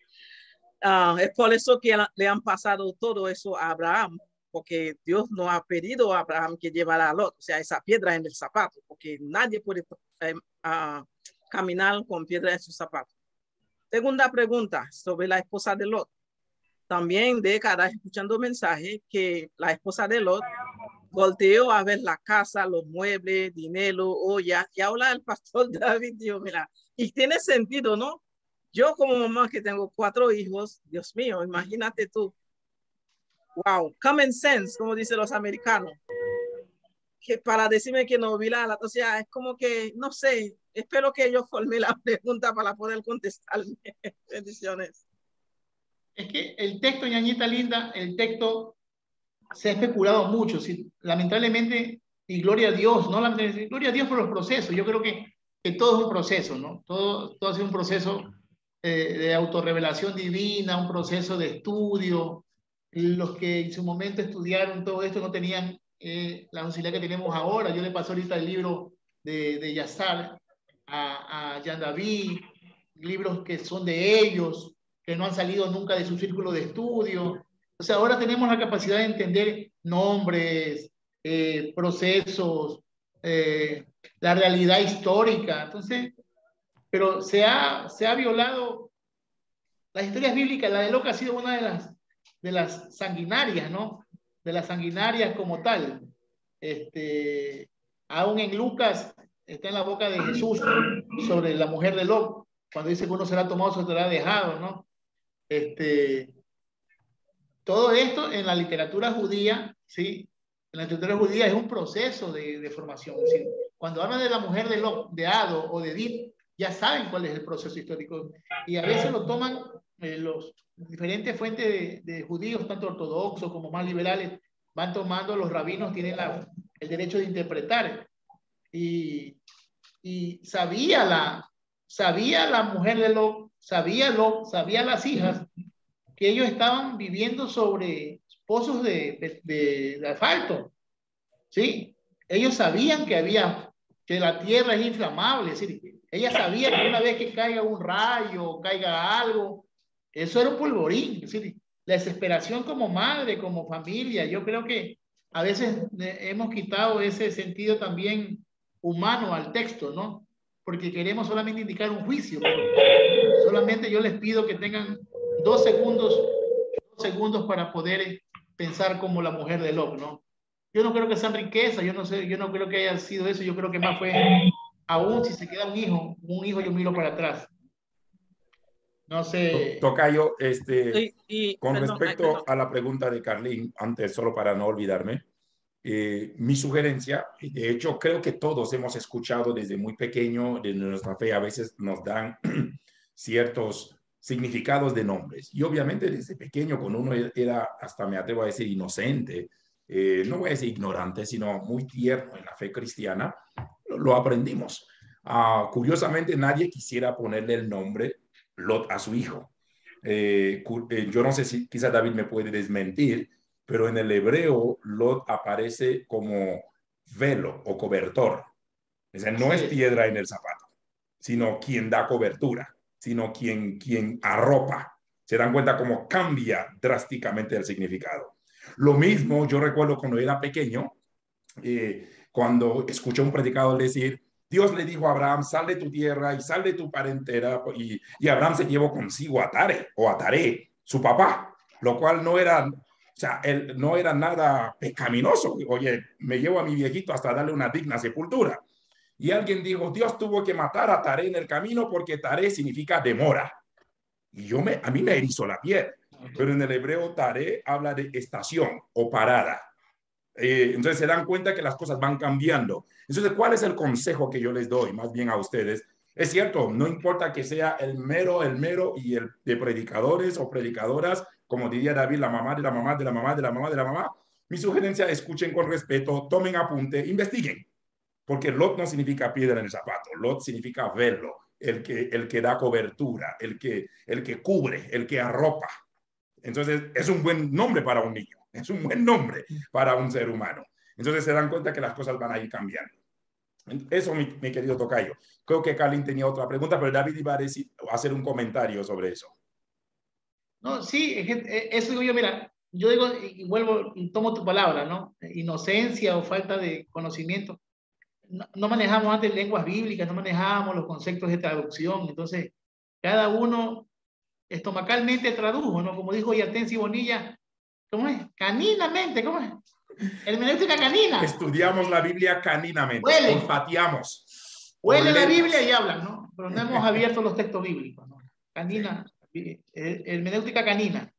es por eso que le han pasado todo eso a Abraham, porque Dios no ha pedido a Abraham que llevara a Lot, o sea, esa piedra en el zapato, porque nadie puede caminar con piedra en sus zapatos. Segunda pregunta sobre la esposa de Lot. También décadas escuchando mensajes que la esposa de Lot volteó a ver la casa, los muebles, dinero, ollas, y ahora el pastor David dijo, mira, y tiene sentido, ¿no? Yo como mamá que tengo 4 hijos, Dios mío, imagínate tú. wow, common sense, como dicen los americanos, que para decirme que no vi o sea, es como que, no sé, espero que yo formé la pregunta para poder contestarme. Bendiciones. Es que el texto, ñañita linda, el texto se ha especulado mucho, sí, lamentablemente, y gloria a Dios, ¿no? Gloria a Dios por los procesos. Yo creo que todo es un proceso, ¿no? Todo ha sido un proceso de autorrevelación divina, un proceso de estudio. Los que en su momento estudiaron todo esto no tenían la facilidad que tenemos ahora. Yo le paso ahorita el libro de Yassar a Jean David, libros que son de ellos, que no han salido nunca de su círculo de estudio. O sea, ahora tenemos la capacidad de entender nombres, procesos, la realidad histórica. Entonces, pero se ha violado las historias bíblicas. La de Loca ha sido una de las sanguinarias, ¿no? De las sanguinarias como tal. Aún en Lucas está en la boca de Jesús sobre la mujer de Lot, cuando dice que uno será tomado, se será dejado, ¿no? Todo esto en la literatura judía, ¿sí? En la literatura judía es un proceso de formación. Es decir, cuando hablan de la mujer de Lot, de Ado o de Edith, ya saben cuál es el proceso histórico. Y a veces lo toman los diferentes fuentes de judíos, tanto ortodoxos como más liberales, van tomando, los rabinos tienen el derecho de interpretar. Y sabía la mujer de Lot, sabía las hijas, que ellos estaban viviendo sobre pozos de asfalto, ¿sí? Ellos sabían que la tierra es inflamable, es decir, ella sabía que una vez que caiga un rayo, caiga algo, eso era un polvorín, es decir, la desesperación como madre, como familia. Yo creo que a veces hemos quitado ese sentido también humano al texto, ¿no? Porque queremos solamente indicar un juicio. Solamente yo les pido que tengan 2 segundos para poder pensar como la mujer de Lot, ¿no? Yo no creo que sean riqueza, yo no creo que haya sido eso. Yo creo que más fue, aún si se queda un hijo yo miro para atrás. No sé. Tocayo, con Perdón, respecto a la pregunta de Carlín, antes solo para no olvidarme, mi sugerencia, y de hecho creo que todos hemos escuchado desde muy pequeño, de nuestra fe a veces nos dan ciertos significados de nombres. Y obviamente desde pequeño, cuando uno era, hasta me atrevo a decir, inocente, no voy a decir ignorante, sino muy tierno en la fe cristiana, lo aprendimos. Curiosamente, nadie quisiera ponerle el nombre Lot a su hijo. Yo no sé si quizá David me puede desmentir, pero en el hebreo Lot aparece como velo o cobertor. O sea, no es piedra en el zapato, sino quien da cobertura, sino quien arropa. Se dan cuenta cómo cambia drásticamente el significado. Lo mismo yo recuerdo cuando era pequeño, cuando escuché un predicador decir, Dios le dijo a Abraham, sal de tu tierra y sal de tu parentela, y Abraham se llevó consigo a Tare, o a Taré, su papá, lo cual no era, o sea, él no era nada pecaminoso. Oye, me llevo a mi viejito hasta darle una digna sepultura. Y alguien dijo, Dios tuvo que matar a Taré en el camino porque Taré significa demora. Y a mí me erizó la piel. Pero en el hebreo Taré habla de estación o parada. Entonces se dan cuenta que las cosas van cambiando. Entonces, ¿cuál es el consejo que yo les doy más bien a ustedes? Es cierto, no importa que sea el mero y el de predicadores o predicadoras, como diría David, la mamá de la mamá de la mamá de la mamá de la mamá. Mi sugerencia, escuchen con respeto, tomen apunte, investiguen. Porque Lot no significa piedra en el zapato, Lot significa velo, el que da cobertura, el que cubre, el que arropa. Entonces, es un buen nombre para un niño, es un buen nombre para un ser humano. Entonces, se dan cuenta que las cosas van a ir cambiando. Eso, mi querido tocayo. Creo que Carlin tenía otra pregunta, pero David iba a hacer un comentario sobre eso. No, sí, eso digo yo, mira, yo digo y vuelvo y tomo tu palabra, ¿no? Inocencia o falta de conocimiento. No manejamos antes lenguas bíblicas, no manejábamos los conceptos de traducción. Entonces, cada uno estomacalmente tradujo, ¿no? Como dijo Yatensi Bonilla, ¿cómo es? Caninamente, ¿cómo es? Hermenéutica canina. Estudiamos la Biblia caninamente, olfateamos. Huele la Biblia y hablan, ¿no? Pero no hemos abierto los textos bíblicos, ¿no? Canina, hermenéutica canina.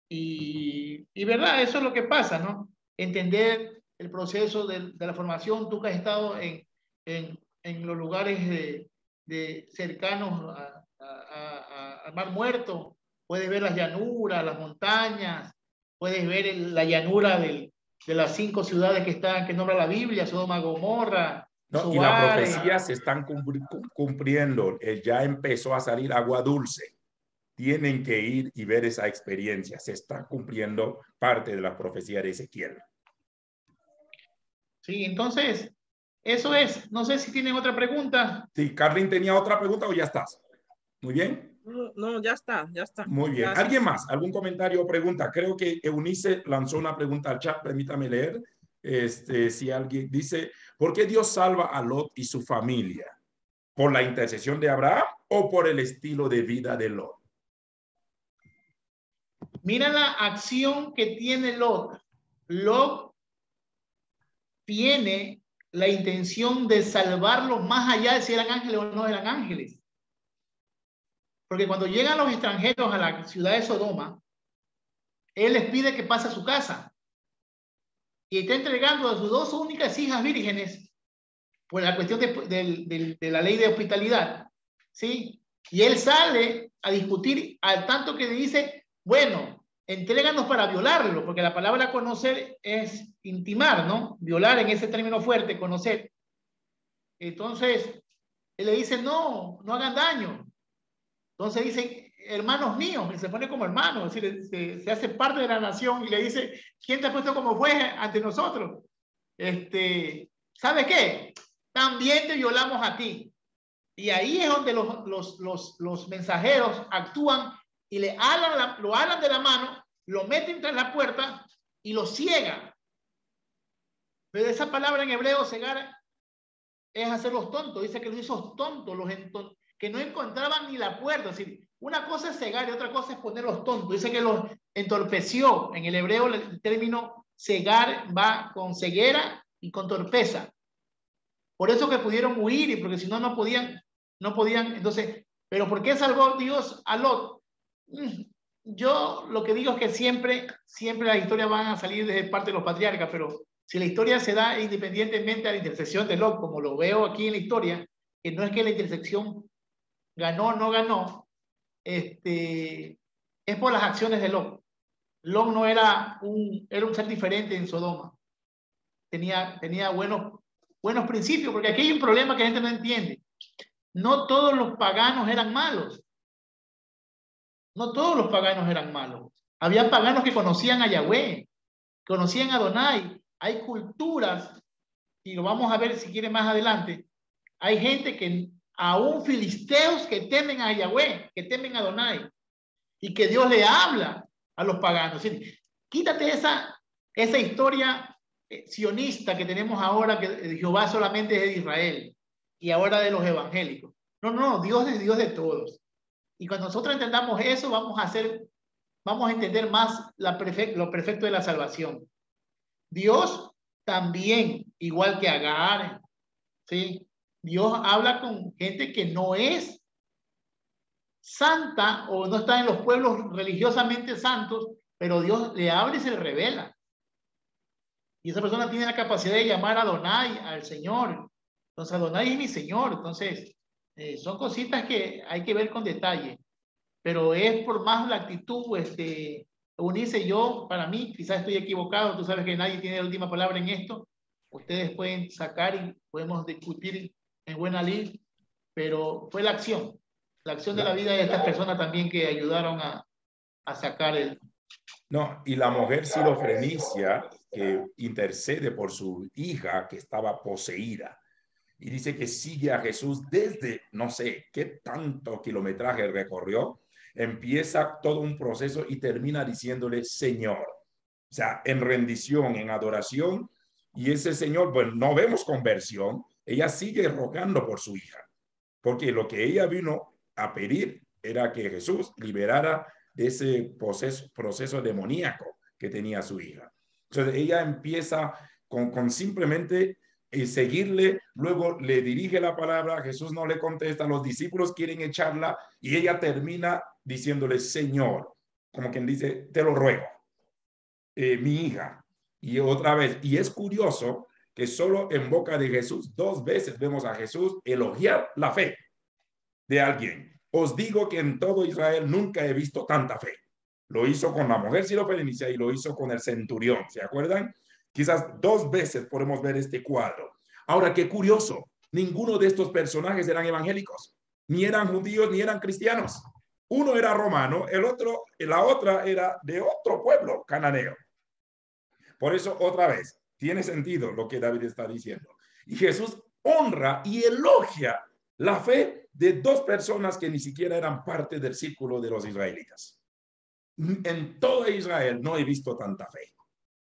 Y verdad, eso es lo que pasa, ¿no? Entender el proceso de la formación. Tú que has estado en los lugares de cercanos al Mar Muerto, puedes ver las llanuras, las montañas, puedes ver la llanura de las 5 ciudades que nombra la Biblia: Sodoma, Gomorra, No, y la profecía se están cumpliendo. Ya empezó a salir agua dulce. Tienen que ir y ver esa experiencia. Se está cumpliendo parte de la profecía de Ezequiel. Sí, entonces, eso es. No sé si tienen otra pregunta. Sí, Carlin tenía otra pregunta o ya estás. Muy bien. No, ya está, ya está. Muy bien. Gracias. ¿Alguien más? ¿Algún comentario o pregunta? Creo que Eunice lanzó una pregunta al chat. Permítame leer. Si alguien dice, ¿por qué Dios salva a Lot y su familia? ¿Por la intercesión de Abraham o por el estilo de vida de Lot? Mira la acción que tiene Lot. Lot tiene la intención de salvarlos más allá de si eran ángeles o no eran ángeles. Porque cuando llegan los extranjeros a la ciudad de Sodoma, él les pide que pase a su casa. Y está entregando a sus 2 únicas hijas vírgenes por la cuestión de la ley de hospitalidad. ¿Sí? Y él sale a discutir al tanto que dice, bueno, entréganos para violarlo, porque la palabra conocer es intimar, ¿no? Violar en ese término fuerte, conocer. Entonces, él le dice, no hagan daño. Entonces dice, hermanos míos, y se pone como hermano, es decir, se hace parte de la nación y le dice, ¿quién te ha puesto como juez ante nosotros? ¿Sabes qué? También te violamos a ti. Y ahí es donde los mensajeros actúan y lo alan de la mano, lo meten tras la puerta y lo ciegan. Pero esa palabra en hebreo, cegar, es hacerlos tontos. Dice que los hizo tontos, que no encontraban ni la puerta. Es decir, una cosa es cegar y otra cosa es ponerlos tontos. Dice que los entorpeció. En el hebreo el término cegar va con ceguera y con torpeza. Por eso que pudieron huir, y porque si no, no podían. Entonces, ¿pero por qué salvó Dios a Lot? Yo lo que digo es que siempre las historias van a salir desde parte de los patriarcas, pero si la historia se da independientemente de la intersección de Lot, como lo veo aquí en la historia, que no es que la intersección ganó o no ganó, es por las acciones de Lot. Lot no era un ser diferente en Sodoma. Tenía buenos principios, porque aquí hay un problema que la gente no entiende. No todos los paganos eran malos. No todos los paganos eran malos. Había paganos que conocían a Yahweh, conocían a Adonai. Hay culturas, y lo vamos a ver si quieren más adelante, hay gente que, aún filisteos, que temen a Yahweh, que temen a Adonai, y que Dios le habla a los paganos. Quítate esa historia sionista que tenemos ahora, que Jehová solamente es de Israel, y ahora de los evangélicos. No, Dios es Dios de todos. Y cuando nosotros entendamos eso, vamos a entender más lo perfecto de la salvación. Dios también, igual que Agar, ¿sí? Dios habla con gente que no es santa o no está en los pueblos religiosamente santos, pero Dios le habla y se le revela. Y esa persona tiene la capacidad de llamar a Adonai, al Señor. Entonces, Adonai es mi Señor. Entonces, son cositas que hay que ver con detalle. Pero es por más la actitud, unirse. Yo, para mí, quizás estoy equivocado. Tú sabes que nadie tiene la última palabra en esto. Ustedes pueden sacar y podemos discutir en buena lid, pero fue la acción de la vida de estas personas también que ayudaron a sacar el... No, y la mujer sirofenicia que intercede por su hija que estaba poseída. Y dice que sigue a Jesús desde no sé qué tanto kilometraje recorrió. Empieza todo un proceso y termina diciéndole Señor. O sea, en rendición, en adoración. Y ese Señor, pues no vemos conversión. Ella sigue rogando por su hija. Porque lo que ella vino a pedir era que Jesús liberara de ese proceso demoníaco que tenía su hija. Entonces ella empieza con simplemente seguirle, luego le dirige la palabra, Jesús no le contesta, los discípulos quieren echarla y ella termina diciéndole, Señor, como quien dice, te lo ruego, mi hija. Y otra vez, y es curioso que solo en boca de Jesús 2 veces vemos a Jesús elogiar la fe de alguien. Os digo que en todo Israel nunca he visto tanta fe. Lo hizo con la mujer sirofenicia y lo hizo con el centurión, ¿se acuerdan? Quizás 2 veces podemos ver este cuadro. Ahora, qué curioso, ninguno de estos personajes eran evangélicos, ni eran judíos, ni eran cristianos. Uno era romano, la otra era de otro pueblo cananeo. Por eso, otra vez, tiene sentido lo que David está diciendo. Y Jesús honra y elogia la fe de 2 personas que ni siquiera eran parte del círculo de los israelitas. En todo Israel no he visto tanta fe.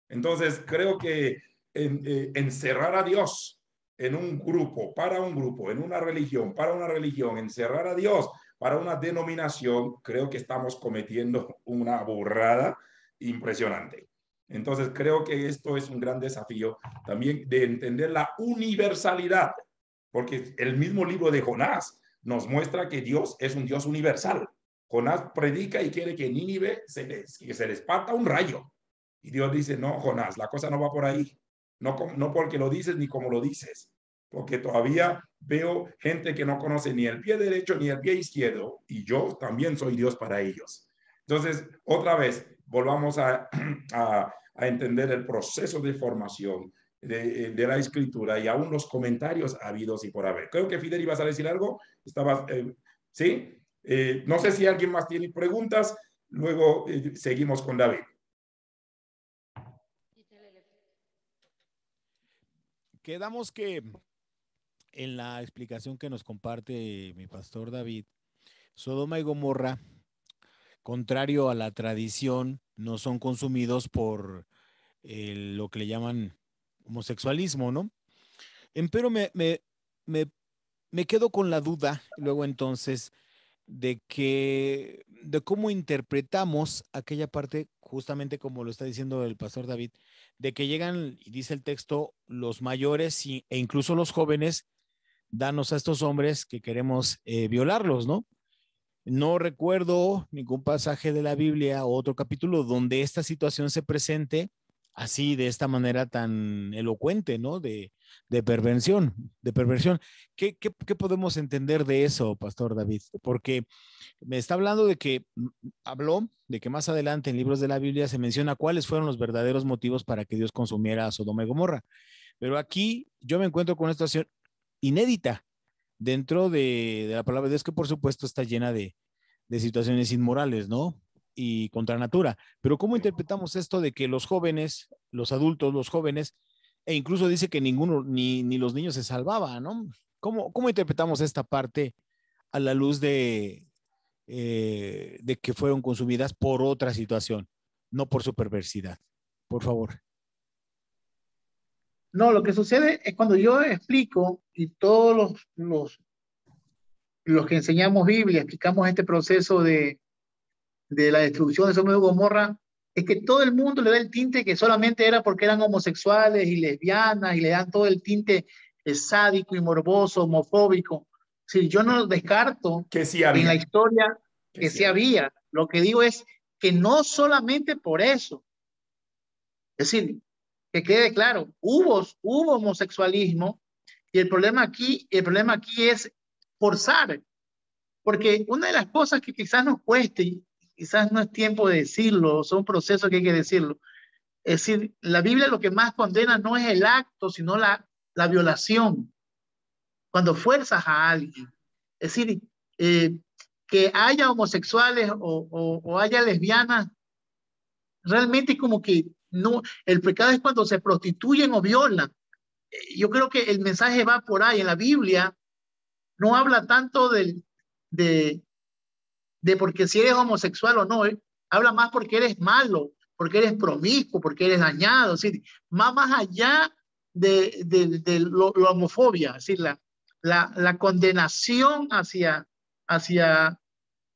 Entonces, creo que encerrar a Dios en un grupo, para un grupo, en una religión, para una religión, encerrar a Dios para una denominación, creo que estamos cometiendo una burrada impresionante. Entonces, creo que esto es un gran desafío también de entender la universalidad, porque el mismo libro de Jonás nos muestra que Dios es un Dios universal. Jonás predica y quiere que Nínive se les parta un rayo. Y Dios dice, no, Jonás, la cosa no va por ahí. No porque lo dices ni como lo dices. Porque todavía veo gente que no conoce ni el pie derecho ni el pie izquierdo. Y yo también soy Dios para ellos. Entonces, otra vez, volvamos a entender el proceso de formación de la escritura y aún los comentarios habidos y por haber. Creo que Fidel ibas a decir algo. ¿Sí? No sé si alguien más tiene preguntas. Luego seguimos con David. Quedamos que en la explicación que nos comparte mi pastor David, Sodoma y Gomorra, contrario a la tradición, no son consumidos por lo que le llaman homosexualismo, ¿no? Pero me quedo con la duda, luego entonces, de cómo interpretamos aquella parte, justamente como lo está diciendo el pastor David, de que llegan, y dice el texto, los mayores e incluso los jóvenes, danos a estos hombres que queremos violarlos, ¿no? No recuerdo ningún pasaje de la Biblia o otro capítulo donde esta situación se presente así, de esta manera tan elocuente, ¿no? De perversión, de perversión. ¿Qué podemos entender de eso, Pastor David? Porque me está hablando de que habló de que más adelante en libros de la Biblia se menciona cuáles fueron los verdaderos motivos para que Dios consumiera a Sodoma y Gomorra. Pero aquí yo me encuentro con una situación inédita dentro de la palabra de Dios, que por supuesto está llena de situaciones inmorales, ¿no? Y contra natura. Pero ¿cómo interpretamos esto de que los jóvenes, los adultos, los jóvenes, e incluso dice que ninguno, ni los niños se salvaban, ¿no? ¿Cómo interpretamos esta parte a la luz de que fueron consumidas por otra situación, no por su perversidad? Por favor. No, lo que sucede es cuando yo explico y todos los que enseñamos Biblia, explicamos este proceso de la destrucción de Sodoma y Gomorra, es que todo el mundo le da el tinte que solamente era porque eran homosexuales y lesbianas y le dan todo el tinte sádico y morboso, homofóbico. Si yo no descarto que sí había. En la historia que sí había. Lo que digo es que no solamente por eso. Es decir, que quede claro, hubo homosexualismo y el problema aquí es forzar. Porque una de las cosas que quizás nos cueste, quizás no es tiempo de decirlo, son procesos que hay que decirlo. Es decir, la Biblia lo que más condena no es el acto, sino la violación. Cuando fuerzas a alguien. Es decir, que haya homosexuales o haya lesbianas, realmente como que no, el pecado es cuando se prostituyen o violan. Yo creo que el mensaje va por ahí. En la Biblia no habla tanto de porque si eres homosexual o no, habla más porque eres malo, porque eres promiscuo, porque eres dañado, ¿sí? Más allá de la homofobia, es decir, la condenación hacia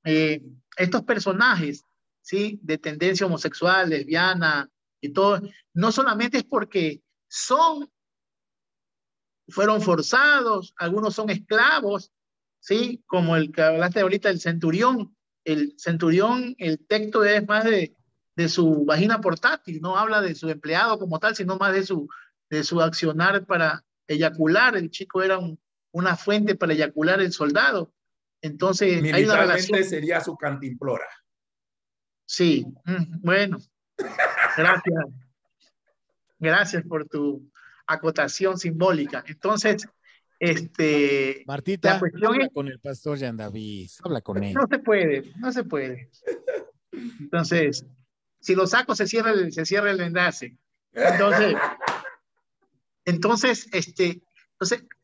estos personajes, ¿sí? De tendencia homosexual, lesbiana y todo, no solamente es porque fueron forzados, algunos son esclavos, ¿sí? Como el que hablaste ahorita, el centurión, el centurión, el texto es más de su vagina portátil, no habla de su empleado como tal, sino más de su accionar para eyacular. El chico era una fuente para eyacular el soldado. Entonces, hay una relación. Militarmente sería su cantimplora. Sí, bueno, gracias. Gracias por tu acotación simbólica. Entonces, la Martita, cuestión habla es, con el pastor Jean David, habla con él. no se puede, no se puede. Entonces, si lo saco, se cierra el enlace. Entonces,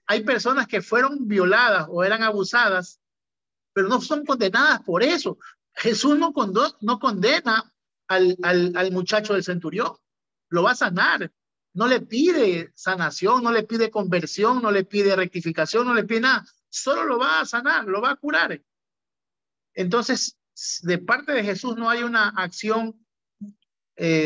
hay personas que fueron violadas o eran abusadas, pero no son condenadas por eso. Jesús no condena al muchacho del centurión, lo va a sanar. No le pide sanación, no le pide conversión, no le pide rectificación, no le pide nada. Solo lo va a sanar, lo va a curar. Entonces, de parte de Jesús no hay una acción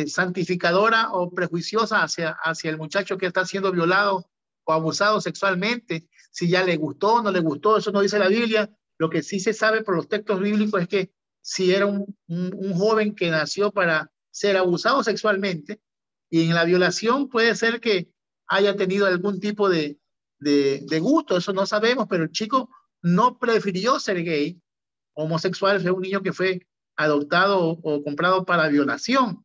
santificadora o prejuiciosa hacia el muchacho que está siendo violado o abusado sexualmente. Si ya le gustó o no le gustó, eso no dice la Biblia. Lo que sí se sabe por los textos bíblicos es que si era un joven que nació para ser abusado sexualmente, y en la violación puede ser que haya tenido algún tipo de gusto, eso no sabemos, pero el chico no prefirió ser gay, homosexual, fue un niño que fue adoptado o comprado para violación.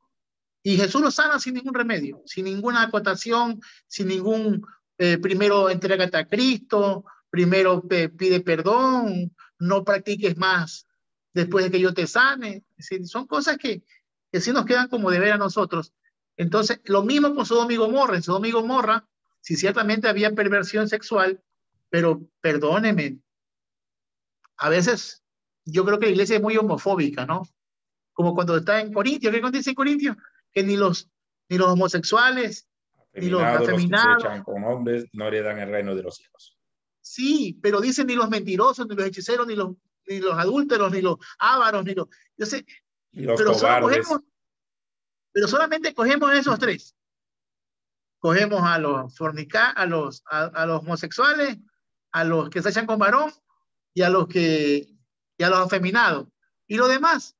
Y Jesús lo sana sin ningún remedio, sin ninguna acotación, sin ningún, primero entrégate a Cristo, primero pide perdón, no practiques más después de que yo te sane. Es decir, son cosas que sí nos quedan como deber a nosotros. Entonces, lo mismo con Sodoma y Gomorra. En Sodoma y Gomorra, sí, ciertamente había perversión sexual, pero perdóneme, a veces yo creo que la iglesia es muy homofóbica, ¿no? Como cuando está en Corintios. ¿Qué dice en Corintios? Que ni los homosexuales, ni los Afeminados, los que se afeminados. echan con hombres, no heredan el reino de los cielos. Sí, pero dicen ni los mentirosos, ni los hechiceros, ni los adúlteros, ni los ávaros, ni los... Yo sé, Y los pero cobardes. solamente cogemos esos tres. Cogemos a los a los homosexuales, a los que se echan con varón y a los afeminados. Y lo demás,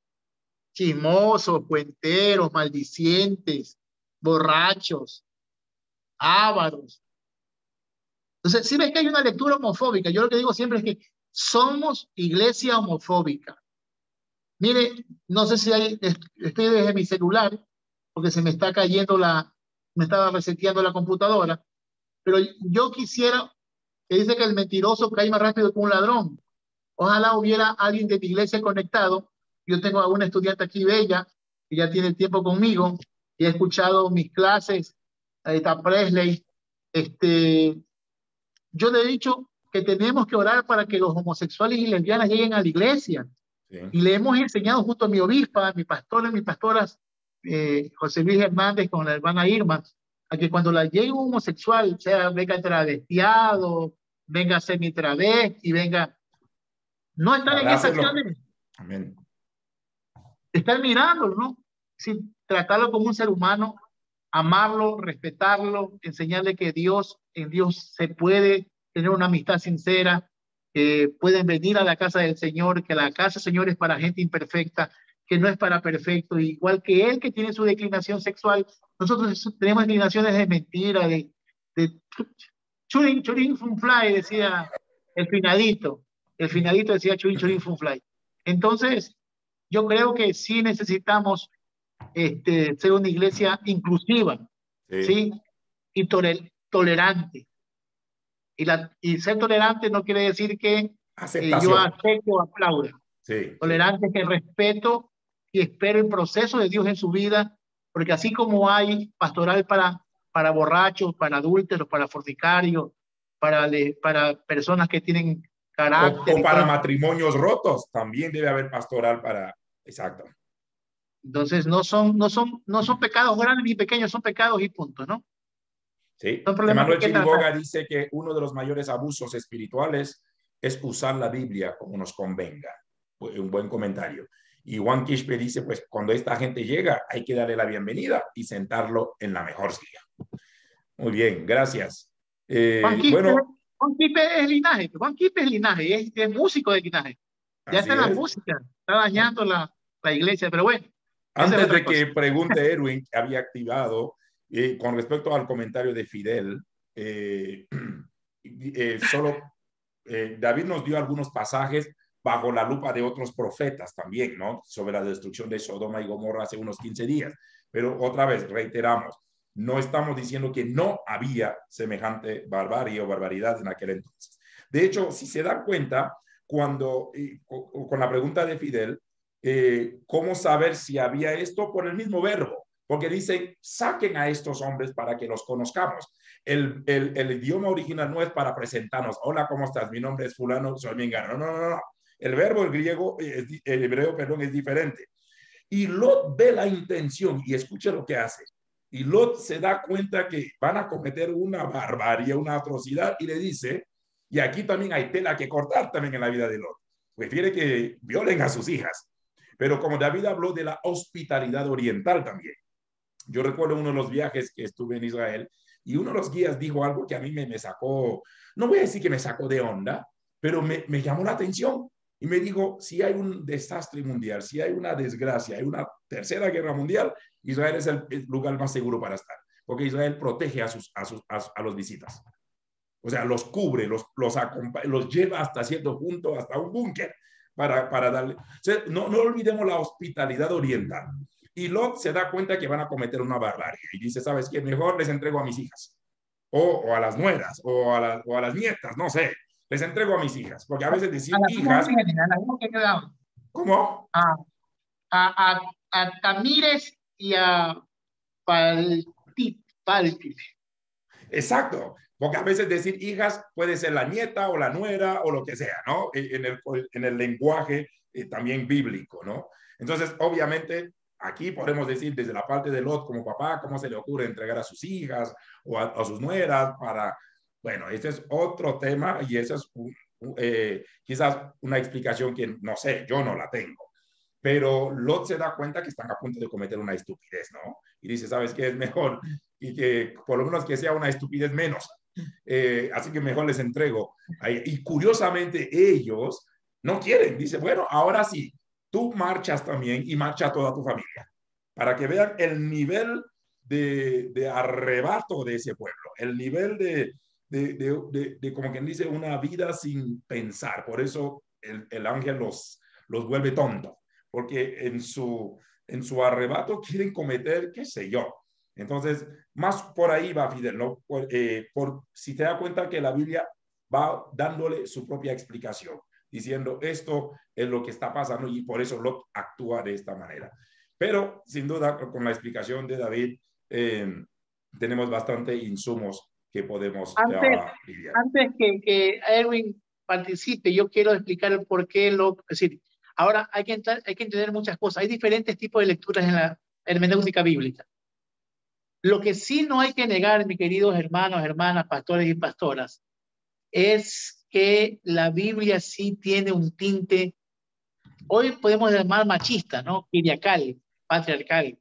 chismosos, cuenteros, maldicientes, borrachos, ávaros. Entonces, sí ves que hay una lectura homofóbica. Yo lo que digo siempre es que somos iglesia homofóbica. Mire, no sé si estoy desde mi celular, porque se me está cayendo me estaba reseteando la computadora, pero yo quisiera, que dice que el mentiroso cae más rápido que un ladrón. Ojalá hubiera alguien de mi iglesia conectado. Yo tengo a una estudiante aquí bella, que ya tiene tiempo conmigo, y ha escuchado mis clases, ahí está Presley. Yo le he dicho que tenemos que orar para que los homosexuales y lesbianas lleguen a la iglesia. Sí. Y le hemos enseñado junto a mi obispa, mi pastor y mis pastoras, José Luis Hernández con la hermana Irma, a que cuando la llegue un homosexual, sea venga travestiado, venga semi-travesti, venga... No están en esas acciones. Amén. Estar mirándolo, ¿no? Sí, tratarlo como un ser humano, amarlo, respetarlo, enseñarle que en Dios se puede tener una amistad sincera, que pueden venir a la casa del Señor, que la casa del Señor es para gente imperfecta, que no es para perfecto, igual que él que tiene su declinación sexual. Nosotros tenemos declinaciones de mentira, de churin, churin, funfly, decía el finadito. El finadito decía churin, churin, funfly. Entonces, yo creo que sí necesitamos ser una iglesia inclusiva, ¿sí? Y tolerante. Y ser tolerante no quiere decir que yo acepto o aplaudo. Sí, tolerante es que respeto y espero el proceso de Dios en su vida, porque así como hay pastoral para borrachos, para adúlteros, para fornicarios, para personas que tienen carácter. O para matrimonios rotos, también debe haber pastoral para... Exacto. Entonces no son pecados grandes ni pequeños, son pecados y punto, ¿no? Sí. Emmanuel Chiriboga dice que uno de los mayores abusos espirituales es usar la Biblia como nos convenga. Un buen comentario. Y Juan Quispe dice, pues cuando esta gente llega hay que darle la bienvenida y sentarlo en la mejor silla. Muy bien, gracias. Juan Quispe es linaje, es músico de linaje. Ya Así está en la es. música, está dañando la iglesia, pero bueno, esa es Antes otra de que cosa. pregunte Erwin, que había activado, con respecto al comentario de Fidel, solo David nos dio algunos pasajes bajo la lupa de otros profetas también, ¿no? Sobre la destrucción de Sodoma y Gomorra hace unos 15 días. Pero otra vez, reiteramos, no estamos diciendo que no había semejante barbarie o barbaridad en aquel entonces. De hecho, si se dan cuenta, cuando, con la pregunta de Fidel, ¿cómo saber si había esto? Por el mismo verbo, porque dice, saquen a estos hombres para que los conozcamos. El idioma original no es para presentarnos, hola, ¿cómo estás? Mi nombre es fulano, soy mengano. No, no, no, no. El verbo, el griego, el hebreo, perdón, es diferente. Y Lot ve la intención y escucha lo que hace. Y Lot se da cuenta que van a cometer una barbarie, una atrocidad, y le dice, y aquí también hay tela que cortar también en la vida de Lot. Prefiere que violen a sus hijas. Pero como David habló de la hospitalidad oriental también. Yo recuerdo uno de los viajes que estuve en Israel y uno de los guías dijo algo que a mí me sacó, no voy a decir que me sacó de onda, pero me llamó la atención y me dijo, si hay un desastre mundial, si hay una desgracia, hay una tercera guerra mundial, Israel es el lugar más seguro para estar, porque Israel protege a los visitas. O sea, los cubre, los lleva hasta cierto punto, hasta un búnker, para darle. O sea, no olvidemos la hospitalidad oriental. Y Lot se da cuenta que van a cometer una barbarie y dice, ¿sabes qué? Mejor les entrego a mis hijas, o a las nueras, o a las nietas, no sé. Les entrego a mis hijas, porque a veces decir A las hijas hijas, vírgenes, a las hijas que quedaban. ¿cómo? A Tamires y a Palpite. Exacto, porque a veces decir hijas puede ser la nieta o la nuera o lo que sea, ¿no? En el lenguaje también bíblico, ¿no? Entonces, obviamente, aquí podemos decir desde la parte de Lot como papá, cómo se le ocurre entregar a sus hijas o a sus nueras para, bueno, este es otro tema y esa es quizás una explicación que no sé, yo no la tengo. Pero Lot se da cuenta que están a punto de cometer una estupidez, ¿no? Y dice, ¿sabes qué? Es mejor y que por lo menos que sea una estupidez menos. Así que mejor les entrego. Y curiosamente ellos no quieren. Dice, bueno, ahora sí, tú marchas también y marcha toda tu familia. Para que vean el nivel de arrebato de ese pueblo, el nivel de como quien dice, una vida sin pensar. Por eso el ángel los vuelve tontos, porque en su arrebato quieren cometer, qué sé yo. Entonces, más por ahí va Fidel, ¿no? Si te das cuenta que la Biblia va dándole su propia explicación, diciendo esto es lo que está pasando y por eso Lot actúa de esta manera. Pero, sin duda, con la explicación de David, tenemos bastante insumos que podemos lidiar. Antes que Erwin participe, yo quiero explicar el por qué es decir, ahora hay que entender muchas cosas. Hay diferentes tipos de lecturas en la hermenéutica bíblica. Lo que sí no hay que negar, mis queridos hermanos, hermanas, pastores y pastoras, es que la Biblia sí tiene un tinte, hoy podemos llamar machista, ¿no? Kiriacal, patriarcal.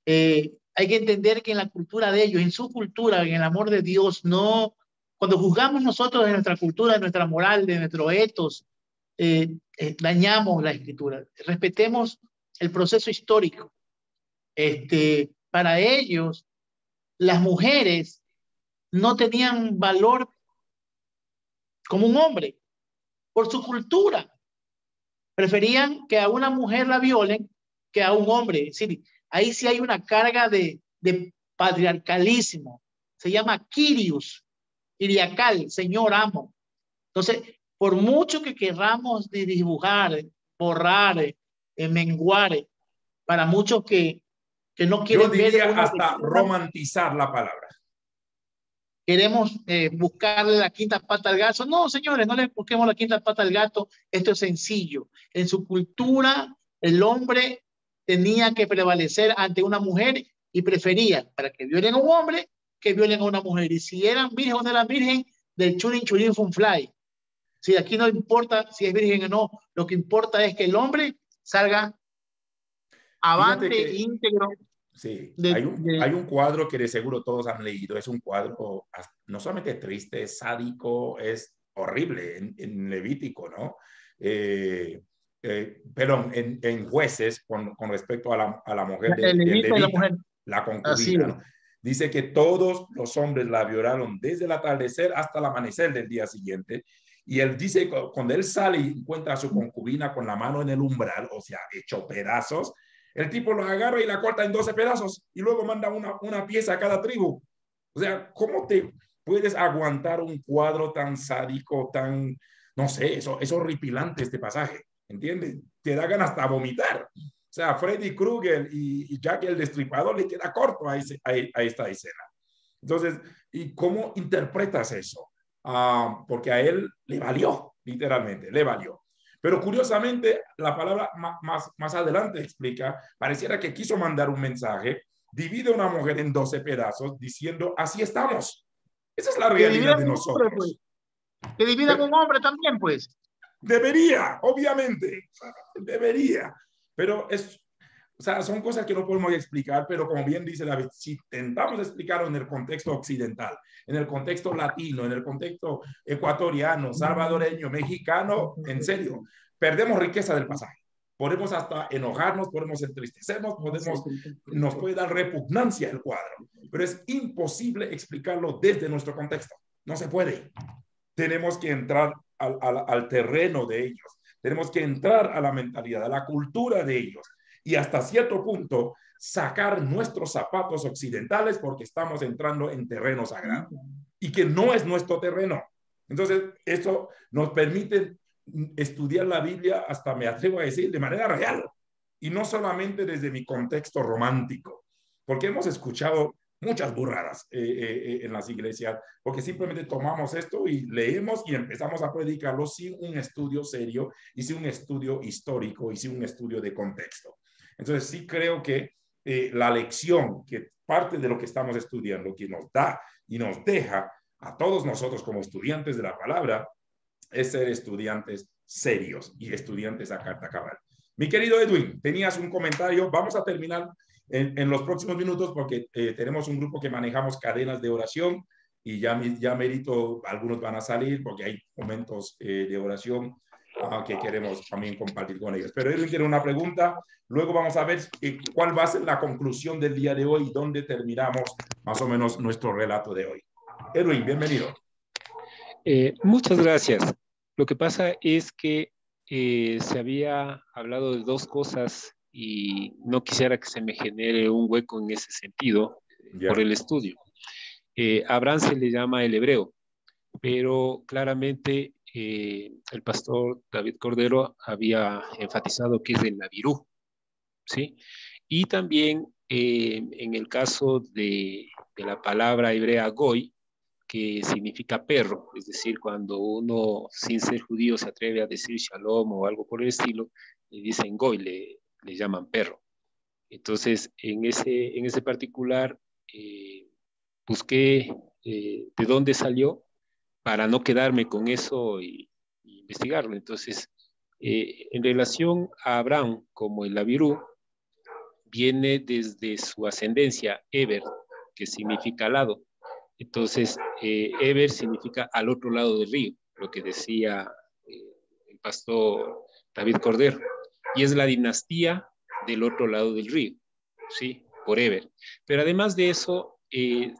Hay que entender que en la cultura de ellos, en su cultura, en el amor de Dios, no, cuando juzgamos nosotros de nuestra cultura, de nuestra moral, de nuestro ethos, dañamos la escritura. Respetemos el proceso histórico. Para ellos, las mujeres no tenían valor como un hombre por su cultura. Preferían que a una mujer la violen que a un hombre. Es decir, ahí sí hay una carga de patriarcalismo. Se llama Kyrios, Kiriacal, señor amo. Entonces, por mucho que querramos dibujar, borrar, menguar, para muchos que no Yo quieren ver diría una hasta lectura, romantizar la palabra. queremos buscarle la quinta pata al gato. No, señores, no le busquemos la quinta pata al gato. Esto es sencillo. En su cultura, el hombre tenía que prevalecer ante una mujer y prefería para que violen a un hombre que violen a una mujer. Y si eran virgen o no eran virgen, del churin churin fun fly. Si aquí no importa si es virgen o no, lo que importa es que el hombre salga Fíjate avante, que íntegro. sí, hay un cuadro que de seguro todos han leído. Es un cuadro no solamente triste, es sádico, es horrible en Levítico, ¿no? Perdón, en Jueces con respecto a la mujer El del levita y la levita, mujer. la Así concubina, es. ¿no? Dice que todos los hombres la violaron desde el atardecer hasta el amanecer del día siguiente. Y él dice, cuando él sale y encuentra a su concubina con la mano en el umbral, o sea, hecho pedazos, el tipo lo agarra y la corta en 12 pedazos y luego manda una pieza a cada tribu. O sea, ¿cómo te puedes aguantar un cuadro tan sádico, tan, no sé, eso es horripilante este pasaje, ¿entiendes? Te da ganas hasta vomitar. O sea, Freddy Krueger y Jack el Destripador le queda corto a esta escena. Entonces, ¿y cómo interpretas eso? Porque a él le valió, literalmente, le valió. Pero curiosamente, la palabra más adelante explica, pareciera que quiso mandar un mensaje, divide a una mujer en 12 pedazos, diciendo, así estamos. Esa es la Que realidad dividan de un hombre, pues. nosotros. Que dividan un hombre también, pues. Debería, obviamente, debería. Pero o sea, son cosas que no podemos explicar, pero como bien dice David, si intentamos explicarlo en el contexto occidental, en el contexto latino, en el contexto ecuatoriano, salvadoreño, mexicano, en serio, perdemos riqueza del pasaje. Podemos hasta enojarnos, podemos entristecernos, nos puede dar repugnancia el cuadro, pero es imposible explicarlo desde nuestro contexto. No se puede. Tenemos que entrar al terreno de ellos, tenemos que entrar a la mentalidad, a la cultura de ellos y hasta cierto punto sacar nuestros zapatos occidentales porque estamos entrando en terreno sagrado y que no es nuestro terreno. Entonces, eso nos permite estudiar la Biblia, hasta me atrevo a decir, de manera real y no solamente desde mi contexto romántico, porque hemos escuchado muchas burradas en las iglesias, porque simplemente tomamos esto y leemos y empezamos a predicarlo sin un estudio serio y sin un estudio histórico y sin un estudio de contexto. Entonces sí creo que la lección, que parte de lo que estamos estudiando, que nos da y nos deja a todos nosotros como estudiantes de la palabra, es ser estudiantes serios y estudiantes a carta cabal. Mi querido Edwin, tenías un comentario. Vamos a terminar en los próximos minutos porque tenemos un grupo que manejamos cadenas de oración y ya merito, algunos van a salir porque hay momentos de oración que queremos también compartir con ellos. Pero Edwin tiene una pregunta, luego vamos a ver cuál va a ser la conclusión del día de hoy y dónde terminamos más o menos nuestro relato de hoy. Edwin, bienvenido. Muchas gracias. Lo que pasa es que se había hablado de dos cosas y no quisiera que se me genere un hueco en ese sentido por el estudio. Abraham se le llama el hebreo, pero claramente el pastor David Cordero había enfatizado que es el Nabirú, ¿sí? Y también en el caso de la palabra hebrea goy, que significa perro, es decir, cuando uno sin ser judío se atreve a decir shalom o algo por el estilo, le dicen goy, le llaman perro. Entonces, en ese particular, busqué de dónde salió para no quedarme con eso y investigarlo. Entonces, en relación a Abraham como el Abirú, viene desde su ascendencia, Eber, que significa lado. Entonces, Eber significa al otro lado del río, lo que decía el pastor David Cordero, y es la dinastía del otro lado del río, ¿sí? Por Eber. Pero además de eso,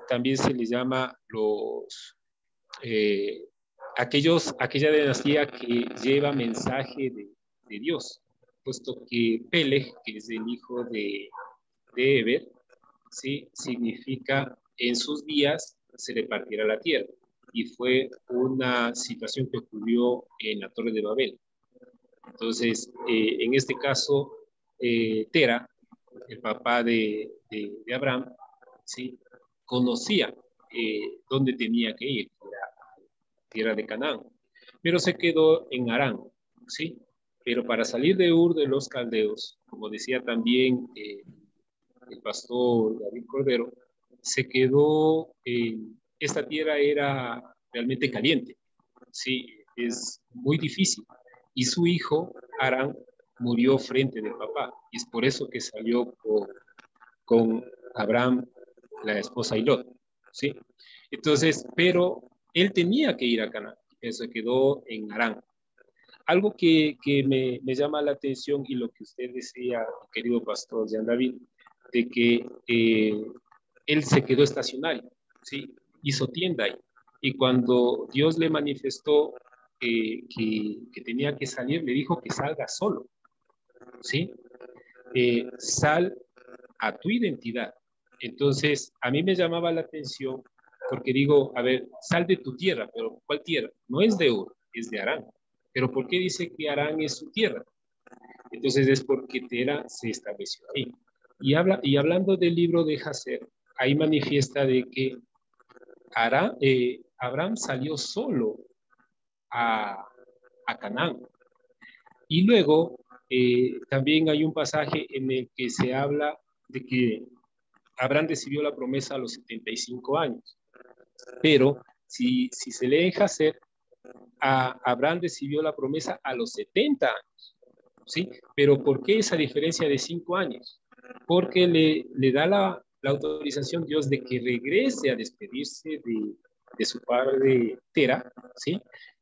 también se les llama aquella dinastía que lleva mensaje de Dios, puesto que Peleg, que es el hijo de Eber, ¿sí? Significa en sus días se le partiera la tierra. Y fue una situación que ocurrió en la Torre de Babel. Entonces, en este caso, Tera, el papá de Abraham, ¿sí? Conocía dónde tenía que ir, la tierra de Canaán, pero se quedó en Harán, ¿sí? Pero para salir de Ur de los Caldeos, como decía también el pastor David Cordero, se quedó, esta tierra era realmente caliente, sí, es muy difícil. Y su hijo, Arán, murió frente del papá, y es por eso que salió con Abraham, la esposa y Lot, ¿sí? Entonces, pero él tenía que ir a Canaán, pero se quedó en Harán. Algo que me llama la atención y lo que usted decía, querido pastor Jean David, de que él se quedó estacionario, ¿sí? Hizo tienda ahí. Y cuando Dios le manifestó que tenía que salir, le dijo que salga solo, ¿sí? Sal a tu identidad. Entonces, a mí me llamaba la atención porque digo, a ver, sal de tu tierra, pero ¿cuál tierra? No es de Ur, es de Harán. Pero ¿por qué dice que Harán es su tierra? Entonces es porque Tera se estableció ahí. Y hablando del libro de Jacer, ahí manifiesta de que Abraham salió solo a Canaán. Y luego también hay un pasaje en el que se habla de que Abraham recibió la promesa a los 75 años. Pero si se lee en Jacer, Abraham recibió la promesa a los 70 años. ¿Sí? Pero ¿por qué esa diferencia de 5 años? Porque le da la autorización Dios de que regrese a despedirse de su padre Tera, ¿sí?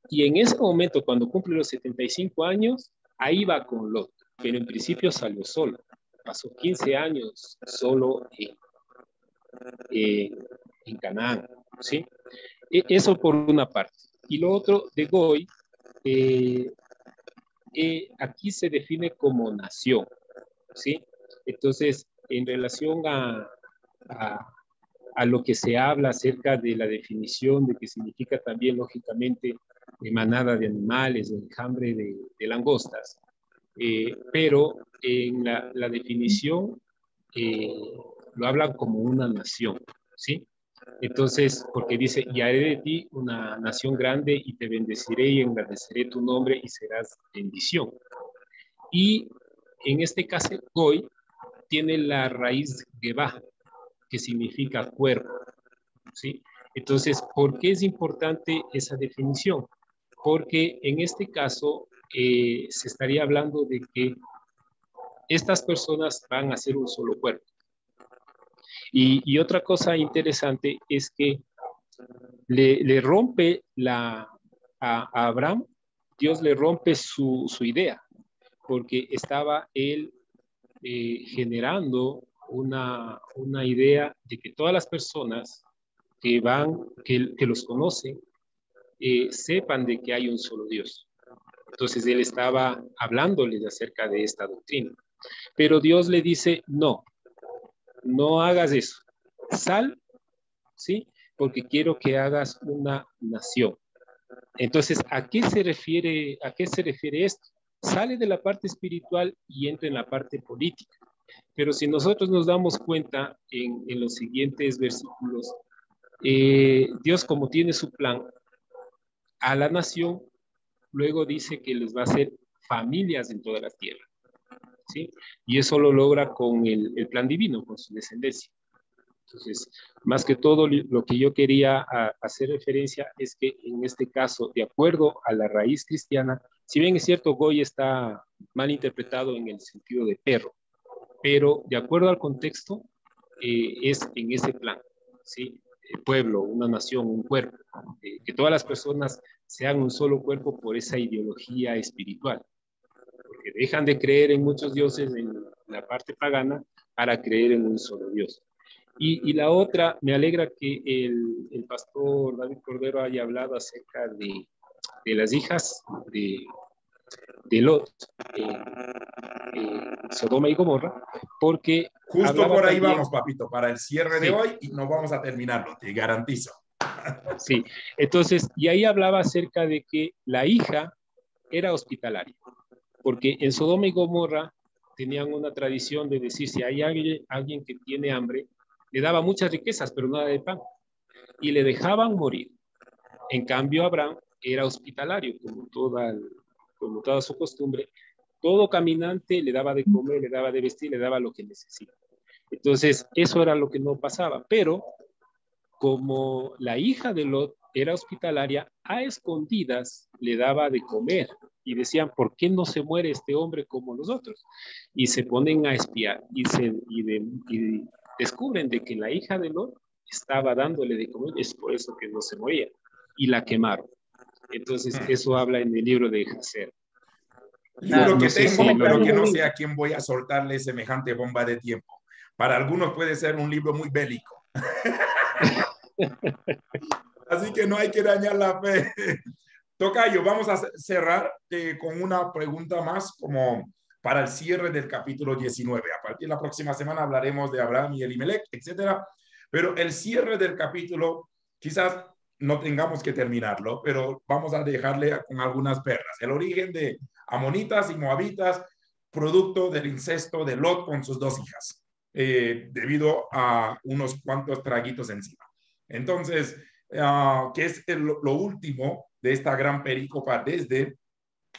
Y en ese momento, cuando cumple los 75 años, ahí va con Lot, pero en principio salió solo. Pasó 15 años solo en Canaán, ¿sí? Eso por una parte. Y lo otro de Goy, aquí se define como nación, ¿sí? Entonces, en relación a lo que se habla acerca de la definición de que significa también, lógicamente, manada de animales, de enjambre de langostas, pero en la definición lo hablan como una nación, ¿sí? Entonces, porque dice, y haré de ti una nación grande y te bendeciré y engrandeceré tu nombre y serás bendición. Y en este caso, Goy tiene la raíz Gebá, que significa cuerpo, ¿sí? Entonces, ¿por qué es importante esa definición? Porque en este caso se estaría hablando de que estas personas van a ser un solo cuerpo. Y otra cosa interesante es que le rompe a Abraham, Dios le rompe su idea, porque estaba él generando una idea de que todas las personas que los conocen, sepan de que hay un solo Dios. Entonces él estaba hablándoles acerca de esta doctrina. Pero Dios le dice, no hagas eso. Sal, ¿sí? Porque quiero que hagas una nación. Entonces, ¿a qué se refiere esto? Sale de la parte espiritual y entra en la parte política. Pero si nosotros nos damos cuenta en los siguientes versículos, Dios, como tiene su plan, a la nación, luego dice que les va a hacer familias en toda la tierra, ¿sí? Y eso lo logra con el plan divino, con su descendencia. Entonces, más que todo, lo que yo quería hacer referencia es que en este caso, de acuerdo a la raíz cristiana, si bien es cierto, Goy está mal interpretado en el sentido de perro, pero de acuerdo al contexto, es en ese plan, ¿sí? El pueblo, una nación, un cuerpo, que todas las personas sean un solo cuerpo por esa ideología espiritual, porque dejan de creer en muchos dioses en la parte pagana para creer en un solo Dios. Y la otra, me alegra que el pastor David Cordero haya hablado acerca de las hijas de Lot, Sodoma y Gomorra, porque justo por ahí también, vamos, papito, para el cierre de hoy y no vamos a terminarlo, te garantizo. Sí, entonces, y ahí hablaba acerca de que la hija era hospitalaria, porque en Sodoma y Gomorra tenían una tradición de decir, si hay alguien que tiene hambre, le daba muchas riquezas, pero nada de pan, y le dejaban morir. En cambio, Abraham era hospitalario, como toda su costumbre. Todo caminante le daba de comer, le daba de vestir, le daba lo que necesita. Entonces, eso era lo que no pasaba. Pero, como la hija de Lot era hospitalaria, a escondidas le daba de comer. Y decían, ¿por qué no se muere este hombre como nosotros? Y se ponen a espiar y descubren de que la hija de Lot estaba dándole de comer, es por eso que no se moría. Y la quemaron. Entonces, eso habla en el libro de Jacer. Libro que No sé tengo, si pero lo- que no sé a quién voy a soltarle semejante bomba de tiempo. Para algunos puede ser un libro muy bélico. Así que no hay que dañar la fe. Tocayo, vamos a cerrar con una pregunta más como para el cierre del capítulo 19. A partir de la próxima semana hablaremos de Abraham y Elimelech, etcétera. Pero el cierre del capítulo, quizás no tengamos que terminarlo, pero vamos a dejarle con algunas perlas. El origen de amonitas y moabitas, producto del incesto de Lot con sus dos hijas, debido a unos cuantos traguitos encima. Entonces, que es lo último de esta gran perícopa desde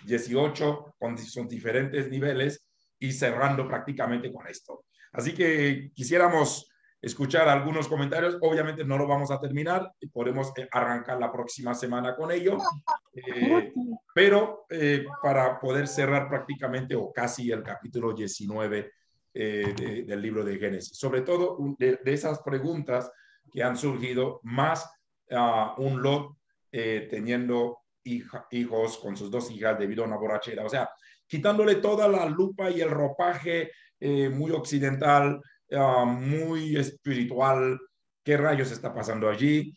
18 con sus diferentes niveles y cerrando prácticamente con esto. Así que quisiéramos escuchar algunos comentarios. Obviamente no lo vamos a terminar y podemos arrancar la próxima semana con ello. Pero para poder cerrar prácticamente o casi el capítulo 19 del libro de Génesis. Sobre todo de esas preguntas que han surgido, más un Lot teniendo hijos con sus dos hijas debido a una borrachera. O sea, quitándole toda la lupa y el ropaje muy occidental, muy espiritual. ¿Qué rayos está pasando allí?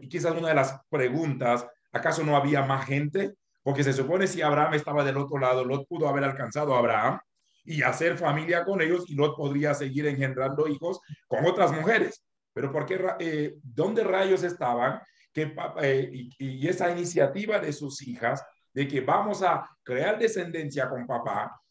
Quizás una de las preguntas, ¿acaso no había más gente? Porque se supone si Abraham estaba del otro lado, Lot pudo haber alcanzado a Abraham y hacer familia con ellos y Lot podría seguir engendrando hijos con otras mujeres. Pero ¿por qué, dónde rayos estaban? Y esa iniciativa de sus hijas de que vamos a crear descendencia con papá,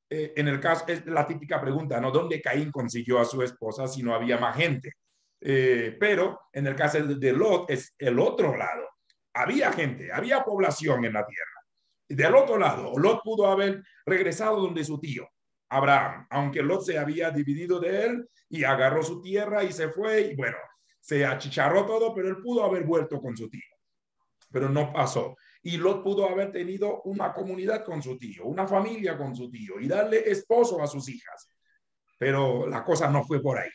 en el caso, es la típica pregunta, ¿no? ¿Dónde Caín consiguió a su esposa si no había más gente? Pero en el caso de Lot es el otro lado. Había gente, había población en la tierra. Y del otro lado, Lot pudo haber regresado donde su tío, Abraham, aunque Lot se había dividido de él y agarró su tierra y se fue y bueno, se achicharró todo, pero él pudo haber vuelto con su tío, pero no pasó. Y Lot pudo haber tenido una comunidad con su tío, una familia con su tío y darle esposo a sus hijas, pero la cosa no fue por ahí.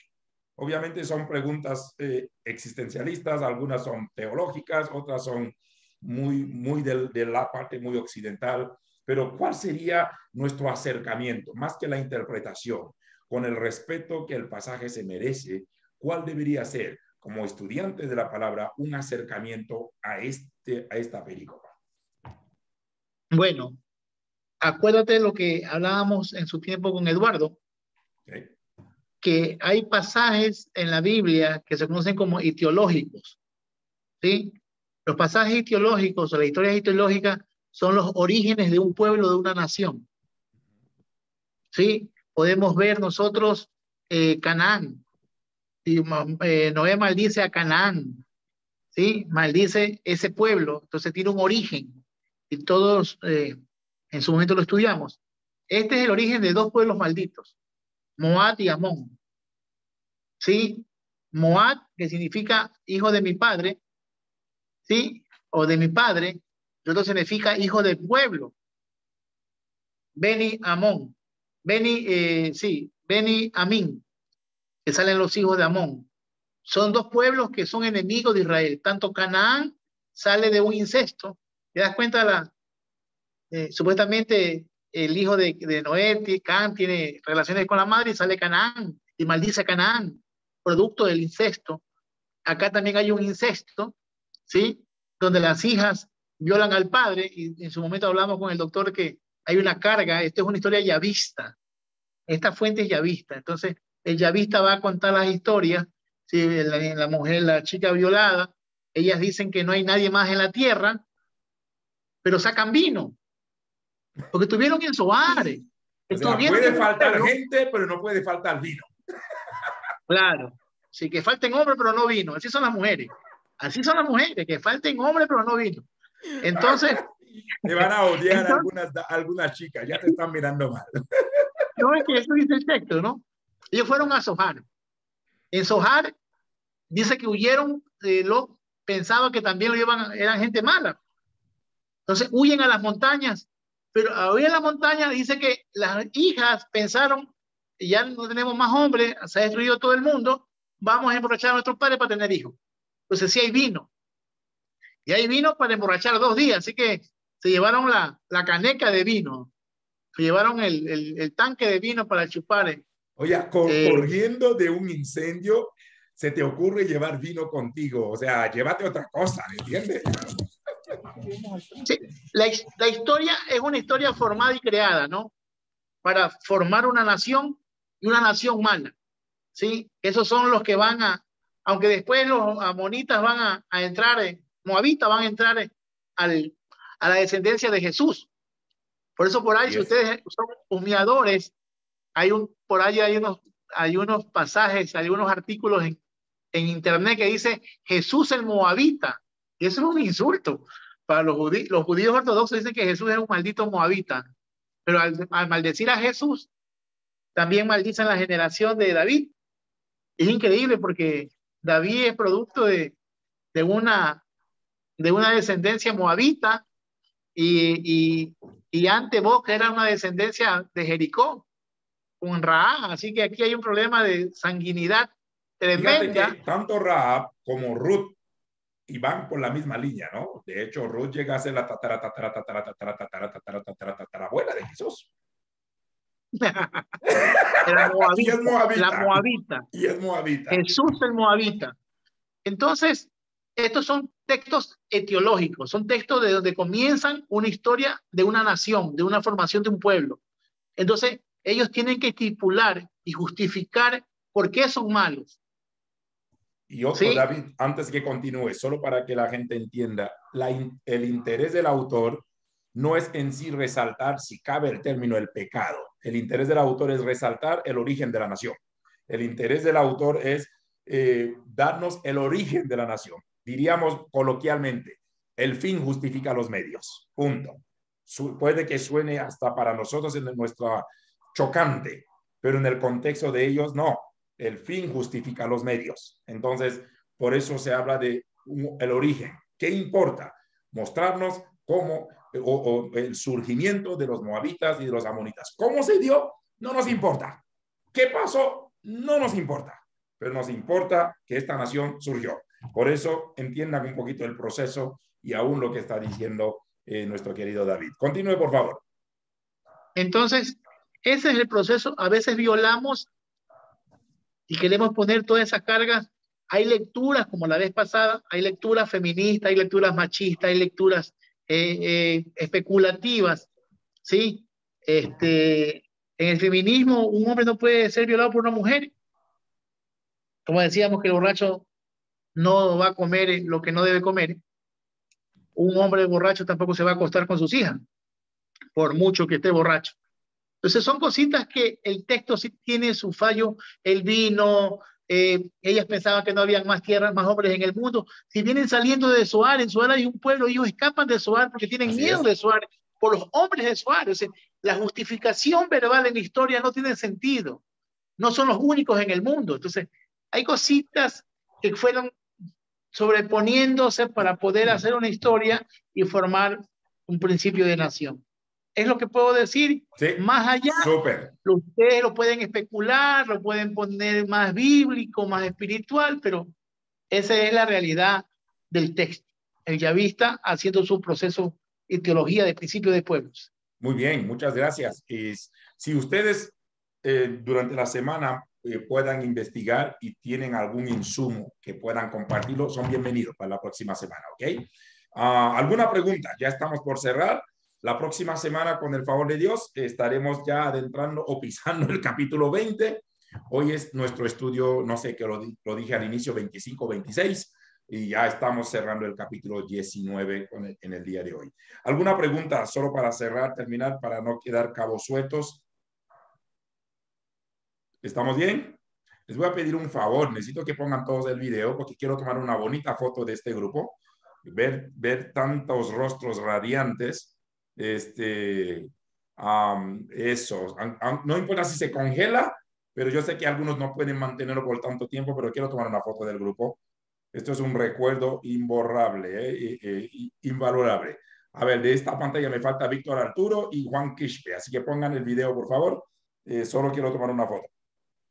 Obviamente son preguntas existencialistas, algunas son teológicas, otras son muy de la parte muy occidental, pero ¿cuál sería nuestro acercamiento? Más que la interpretación, con el respeto que el pasaje se merece, ¿cuál debería ser, como estudiante de la palabra, un acercamiento a esta perícopa? Bueno, acuérdate de lo que hablábamos en su tiempo con Eduardo, ¿Okay? que hay pasajes en la Biblia que se conocen como etiológicos, ¿sí? Los pasajes etiológicos o la historia etiológica son los orígenes de un pueblo, de una nación, ¿sí? Podemos ver nosotros Canaán, y, Noé maldice a Canaán, ¿sí? Maldice ese pueblo, entonces tiene un origen, y todos en su momento lo estudiamos. Este es el origen de dos pueblos malditos, Moab y Amón, ¿sí? Moab, que significa hijo de mi padre, ¿sí? O de mi padre, y otro significa hijo del pueblo. Beni Amón, Beni Amín, que salen los hijos de Amón. Son dos pueblos que son enemigos de Israel. Tanto Canaán sale de un incesto. ¿Te das cuenta? Supuestamente el hijo de Noé, Can, tiene relaciones con la madre y sale Canaán y maldice a Canaán, producto del incesto. Acá también hay un incesto, ¿sí? Donde las hijas violan al padre y en su momento hablamos con el doctor que hay una carga. Esto es una historia yavista. Esta fuente es yavista. Entonces, el yavista va a contar las historias. ¿Sí? La mujer, la chica violada, ellas dicen que no hay nadie más en la tierra, pero sacan vino, porque estuvieron en Soares. O sea, puede faltar gente, pero no puede faltar vino. Claro, sí, que falten hombres, pero no vino. Así son las mujeres. Así son las mujeres, que falten hombres, pero no vino. Entonces, te van a odiar algunas chicas, ya te están mirando mal. No, es que eso dice el texto, ¿no? Ellos fueron a Zohar. En Zohar dice que huyeron, pensaba que también eran gente mala. Entonces huyen a las montañas, pero a huir a las montañas dice que las hijas pensaron, ya no tenemos más hombres, se ha destruido todo el mundo, vamos a emborrachar a nuestros padres para tener hijos. Entonces sí hay vino. Y hay vino para emborrachar 2 días, así que se llevaron la caneca de vino, se llevaron el tanque de vino para chupar. Oye, corriendo de un incendio, se te ocurre llevar vino contigo. O sea, llévate otra cosa, ¿me entiendes? Sí, la historia es una historia formada y creada, ¿no? Para formar una nación y una nación mala, ¿sí? Esos son los que van aunque después los amonitas van a entrar, moabitas van a entrar a la descendencia de Jesús. Por eso por ahí, si ustedes son humeadores, por ahí hay unos pasajes, hay unos artículos en internet que dice Jesús el moabita. Y eso es un insulto. Para los judíos ortodoxos dicen que Jesús es un maldito moabita. Pero al maldecir a Jesús, también maldicen la generación de David. Es increíble porque David es producto de una descendencia moabita y ante vos que era una descendencia de Jericó, con Rahab. Así que aquí hay un problema de sanguinidad tremenda. Fíjate que tanto Rahab como Ruth y van por la misma línea, ¿no? De hecho, Ruth llega a ser la tatarabuela de Jesús. Era moabita, y es moabita. la moabita. Y es moabita. Jesús el moabita. Entonces, estos son textos etiológicos, son textos de donde comienzan una historia de una nación, de una formación de un pueblo. Entonces, ellos tienen que estipular y justificar por qué son malos. Y otro, ¿sí? David, antes que continúe, solo para que la gente entienda, el interés del autor no es en sí resaltar, si cabe el término, el pecado. El interés del autor es resaltar el origen de la nación. El interés del autor es darnos el origen de la nación. Diríamos coloquialmente, el fin justifica los medios. Punto. Puede que suene hasta para nosotros en nuestra chocante, pero en el contexto de ellos, no. El fin justifica los medios. Entonces, por eso se habla de el origen. ¿Qué importa? Mostrarnos cómo o el surgimiento de los moabitas y de los amonitas. ¿Cómo se dio? No nos importa. ¿Qué pasó? No nos importa. Pero nos importa que esta nación surgió. Por eso entiendan un poquito el proceso y aún lo que está diciendo nuestro querido David. Continúe, por favor. Entonces, ese es el proceso. A veces violamos y queremos poner todas esas cargas. Hay lecturas, como la vez pasada, hay lecturas feministas, hay lecturas machistas, hay lecturas especulativas, ¿sí? En el feminismo, un hombre no puede ser violado por una mujer. Como decíamos que el borracho no va a comer lo que no debe comer, un hombre borracho tampoco se va a acostar con sus hijas, por mucho que esté borracho. Entonces son cositas que el texto sí tiene su fallo. El vino, ellas pensaban que no había más tierras, más hombres en el mundo. Si vienen saliendo de Zoar, en Zoar hay un pueblo, ellos escapan de Zoar porque tienen miedo de Zoar, por los hombres de Zoar. O sea, la justificación verbal en la historia no tiene sentido. No son los únicos en el mundo. Entonces, hay cositas que fueron sobreponiéndose para poder hacer una historia y formar un principio de nación. Es lo que puedo decir. Sí, más allá, ustedes lo pueden especular, lo pueden poner más bíblico, más espiritual, pero esa es la realidad del texto. El yavista haciendo su proceso y teología de principio de pueblos. Muy bien, muchas gracias. Si ustedes durante la semana puedan investigar y tienen algún insumo que puedan compartirlo, son bienvenidos para la próxima semana, ¿ok? ¿Alguna pregunta? Ya estamos por cerrar. La próxima semana, con el favor de Dios, estaremos ya adentrando o pisando el capítulo 20. Hoy es nuestro estudio, no sé, que lo dije al inicio, 25, 26, y ya estamos cerrando el capítulo 19 en el día de hoy. ¿Alguna pregunta solo para cerrar, terminar, para no quedar cabos sueltos? ¿Estamos bien? Les voy a pedir un favor, necesito que pongan todos el video porque quiero tomar una bonita foto de este grupo, ver tantos rostros radiantes. Eso, no importa si se congela, pero yo sé que algunos no pueden mantenerlo por tanto tiempo, pero quiero tomar una foto del grupo. Esto es un recuerdo imborrable, invalorable. A ver, de esta pantalla me falta Víctor Arturo y Juan Quispe, así que pongan el video, por favor. Solo quiero tomar una foto.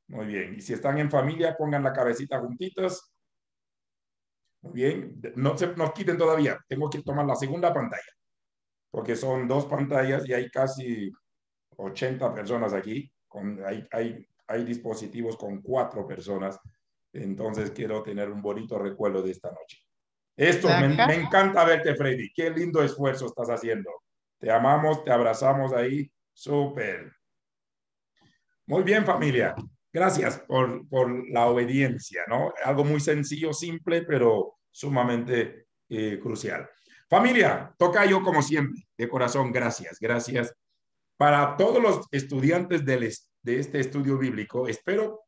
Muy bien, y si están en familia, pongan la cabecita juntitos. Muy bien, no se nos quiten todavía. Tengo que tomar la segunda pantalla, porque son 2 pantallas y hay casi 80 personas aquí. Hay dispositivos con 4 personas. Entonces quiero tener un bonito recuerdo de esta noche. Me encanta verte, Freddy. Qué lindo esfuerzo estás haciendo. Te amamos, te abrazamos ahí. Súper. Muy bien, familia. Gracias por la obediencia, ¿no? Algo muy sencillo, simple, pero sumamente crucial. Familia, tocayo como siempre, de corazón, gracias, gracias. Para todos los estudiantes de este estudio bíblico, espero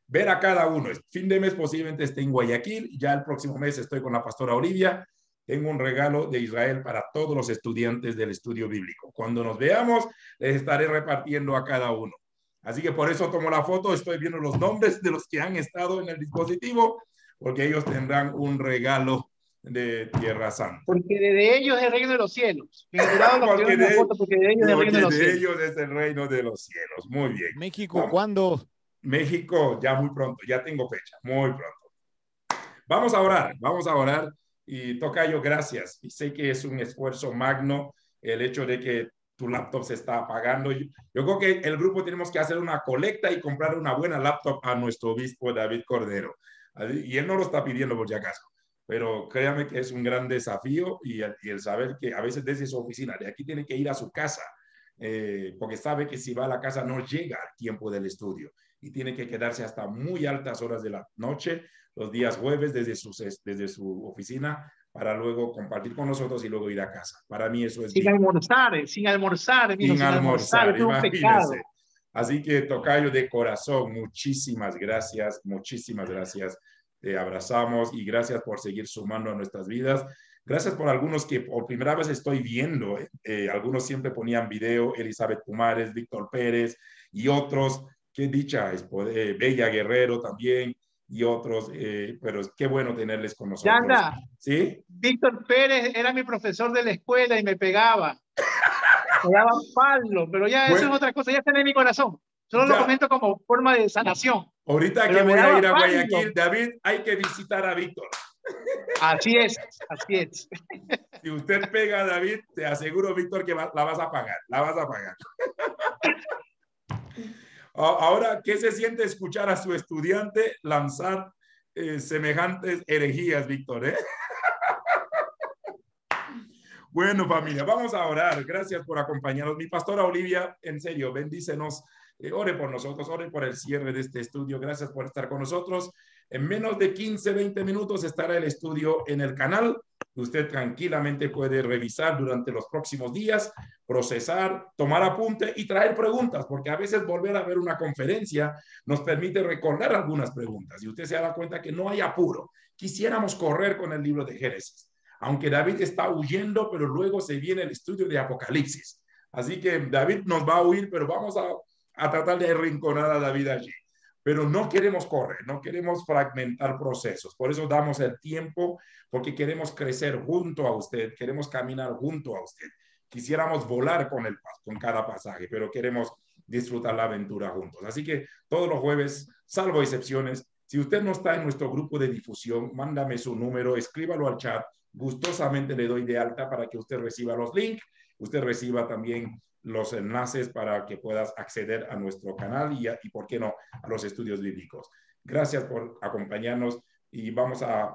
ver a cada uno. Fin de mes posiblemente esté en Guayaquil, ya el próximo mes estoy con la pastora Olivia. Tengo un regalo de Israel para todos los estudiantes del estudio bíblico. Cuando nos veamos, les estaré repartiendo a cada uno. Así que por eso tomo la foto, estoy viendo los nombres de los que han estado en el dispositivo, porque ellos tendrán un regalo de Tierra Santa. Porque de ellos es el reino de los cielos. Figurado porque de foto, porque de ellos es el reino de los cielos. Ellos es el reino de los cielos. Muy bien. México, ¿cuándo? México, ya muy pronto, ya tengo fecha, muy pronto. Vamos a orar. Y tocayo, gracias. Y sé que es un esfuerzo magno el hecho de que tu laptop se está apagando. Yo creo que el grupo tenemos que hacer una colecta y comprar una buena laptop a nuestro obispo David Cordero. Y él no lo está pidiendo por si acaso, pero créame que es un gran desafío y el saber que a veces desde su oficina, de aquí tiene que ir a su casa, porque sabe que si va a la casa no llega al tiempo del estudio y tiene que quedarse hasta muy altas horas de la noche, los días jueves desde su oficina, para luego compartir con nosotros y luego ir a casa. Para mí eso es... Sin almorzar, mijo, sin almorzar, es un pecado. Así que, tocayo, de corazón, muchísimas gracias, te abrazamos y gracias por seguir sumando a nuestras vidas. Gracias por algunos que por primera vez estoy viendo, algunos siempre ponían video, Elizabeth Pumares, Víctor Pérez y otros, qué dicha, Bella Guerrero también, y otros, pero qué bueno tenerles con nosotros. Yanda, ¿sí? Víctor Pérez era mi profesor de la escuela y me pegaba. Me daba palo, pero ya eso es otra cosa, ya está en mi corazón. Solo lo comento como forma de sanación. Ahorita que voy a ir a Guayaquil, David, hay que visitar a Víctor. Así es, así es. Si usted pega a David, te aseguro, Víctor, que la vas a pagar, Ahora, ¿qué se siente escuchar a su estudiante lanzar semejantes herejías, Víctor? Bueno, familia, vamos a orar. Gracias por acompañarnos. Mi pastora Olivia, en serio, bendícenos. Ore por nosotros, ore por el cierre de este estudio. Gracias por estar con nosotros. En menos de 15, 20 minutos estará el estudio en el canal. Usted tranquilamente puede revisar durante los próximos días, procesar, tomar apunte y traer preguntas, porque a veces volver a ver una conferencia nos permite recordar algunas preguntas y usted se da cuenta que no hay apuro. Quisiéramos correr con el libro de Génesis, aunque David está huyendo, pero luego se viene el estudio de Apocalipsis. Así que David nos va a huir, pero vamos a tratar de arrinconar a David allí. Pero no queremos correr, no queremos fragmentar procesos. Por eso damos el tiempo, porque queremos crecer junto a usted, queremos caminar junto a usted. Quisiéramos volar con cada pasaje, pero queremos disfrutar la aventura juntos. Así que todos los jueves, salvo excepciones, si usted no está en nuestro grupo de difusión, mándame su número, escríbalo al chat. Gustosamente le doy de alta para que usted reciba los links, usted reciba también los enlaces para que puedas acceder a nuestro canal y por qué no, a los estudios bíblicos. Gracias por acompañarnos y vamos a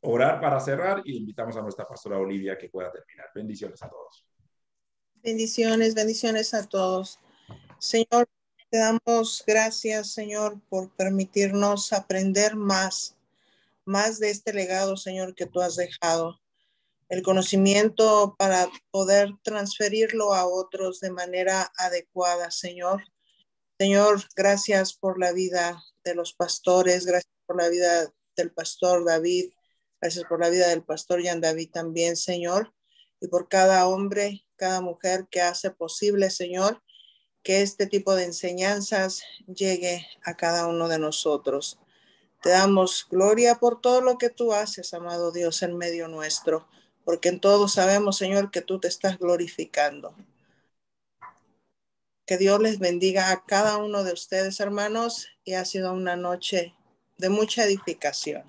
orar para cerrar y invitamos a nuestra pastora Olivia que pueda terminar. Bendiciones a todos. Bendiciones, bendiciones a todos. Señor, te damos gracias, Señor, por permitirnos aprender más de este legado, Señor, que tú has dejado. El conocimiento para poder transferirlo a otros de manera adecuada, Señor. Señor, gracias por la vida de los pastores, gracias por la vida del pastor David, gracias por la vida del pastor Jan David también, Señor, y por cada hombre, cada mujer que hace posible, Señor, que este tipo de enseñanzas llegue a cada uno de nosotros. Te damos gloria por todo lo que tú haces, amado Dios, en medio nuestro, porque en todo sabemos, Señor, que tú te estás glorificando. Que Dios les bendiga a cada uno de ustedes, hermanos, y ha sido una noche de mucha edificación.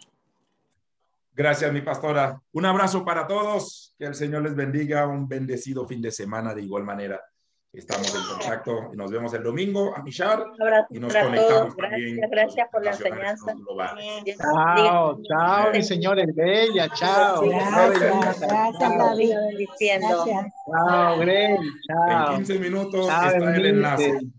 Gracias, mi pastora. Un abrazo para todos. Que el Señor les bendiga. Un bendecido fin de semana de igual manera. Estamos en contacto y nos vemos el domingo a Mishar y nos conectamos también. Gracias por la enseñanza. Chao, chao, mis señores, bella, chao. Gracias, David. Chao, Greg, chao. En 15 minutos Chao, está el Emilce. enlace.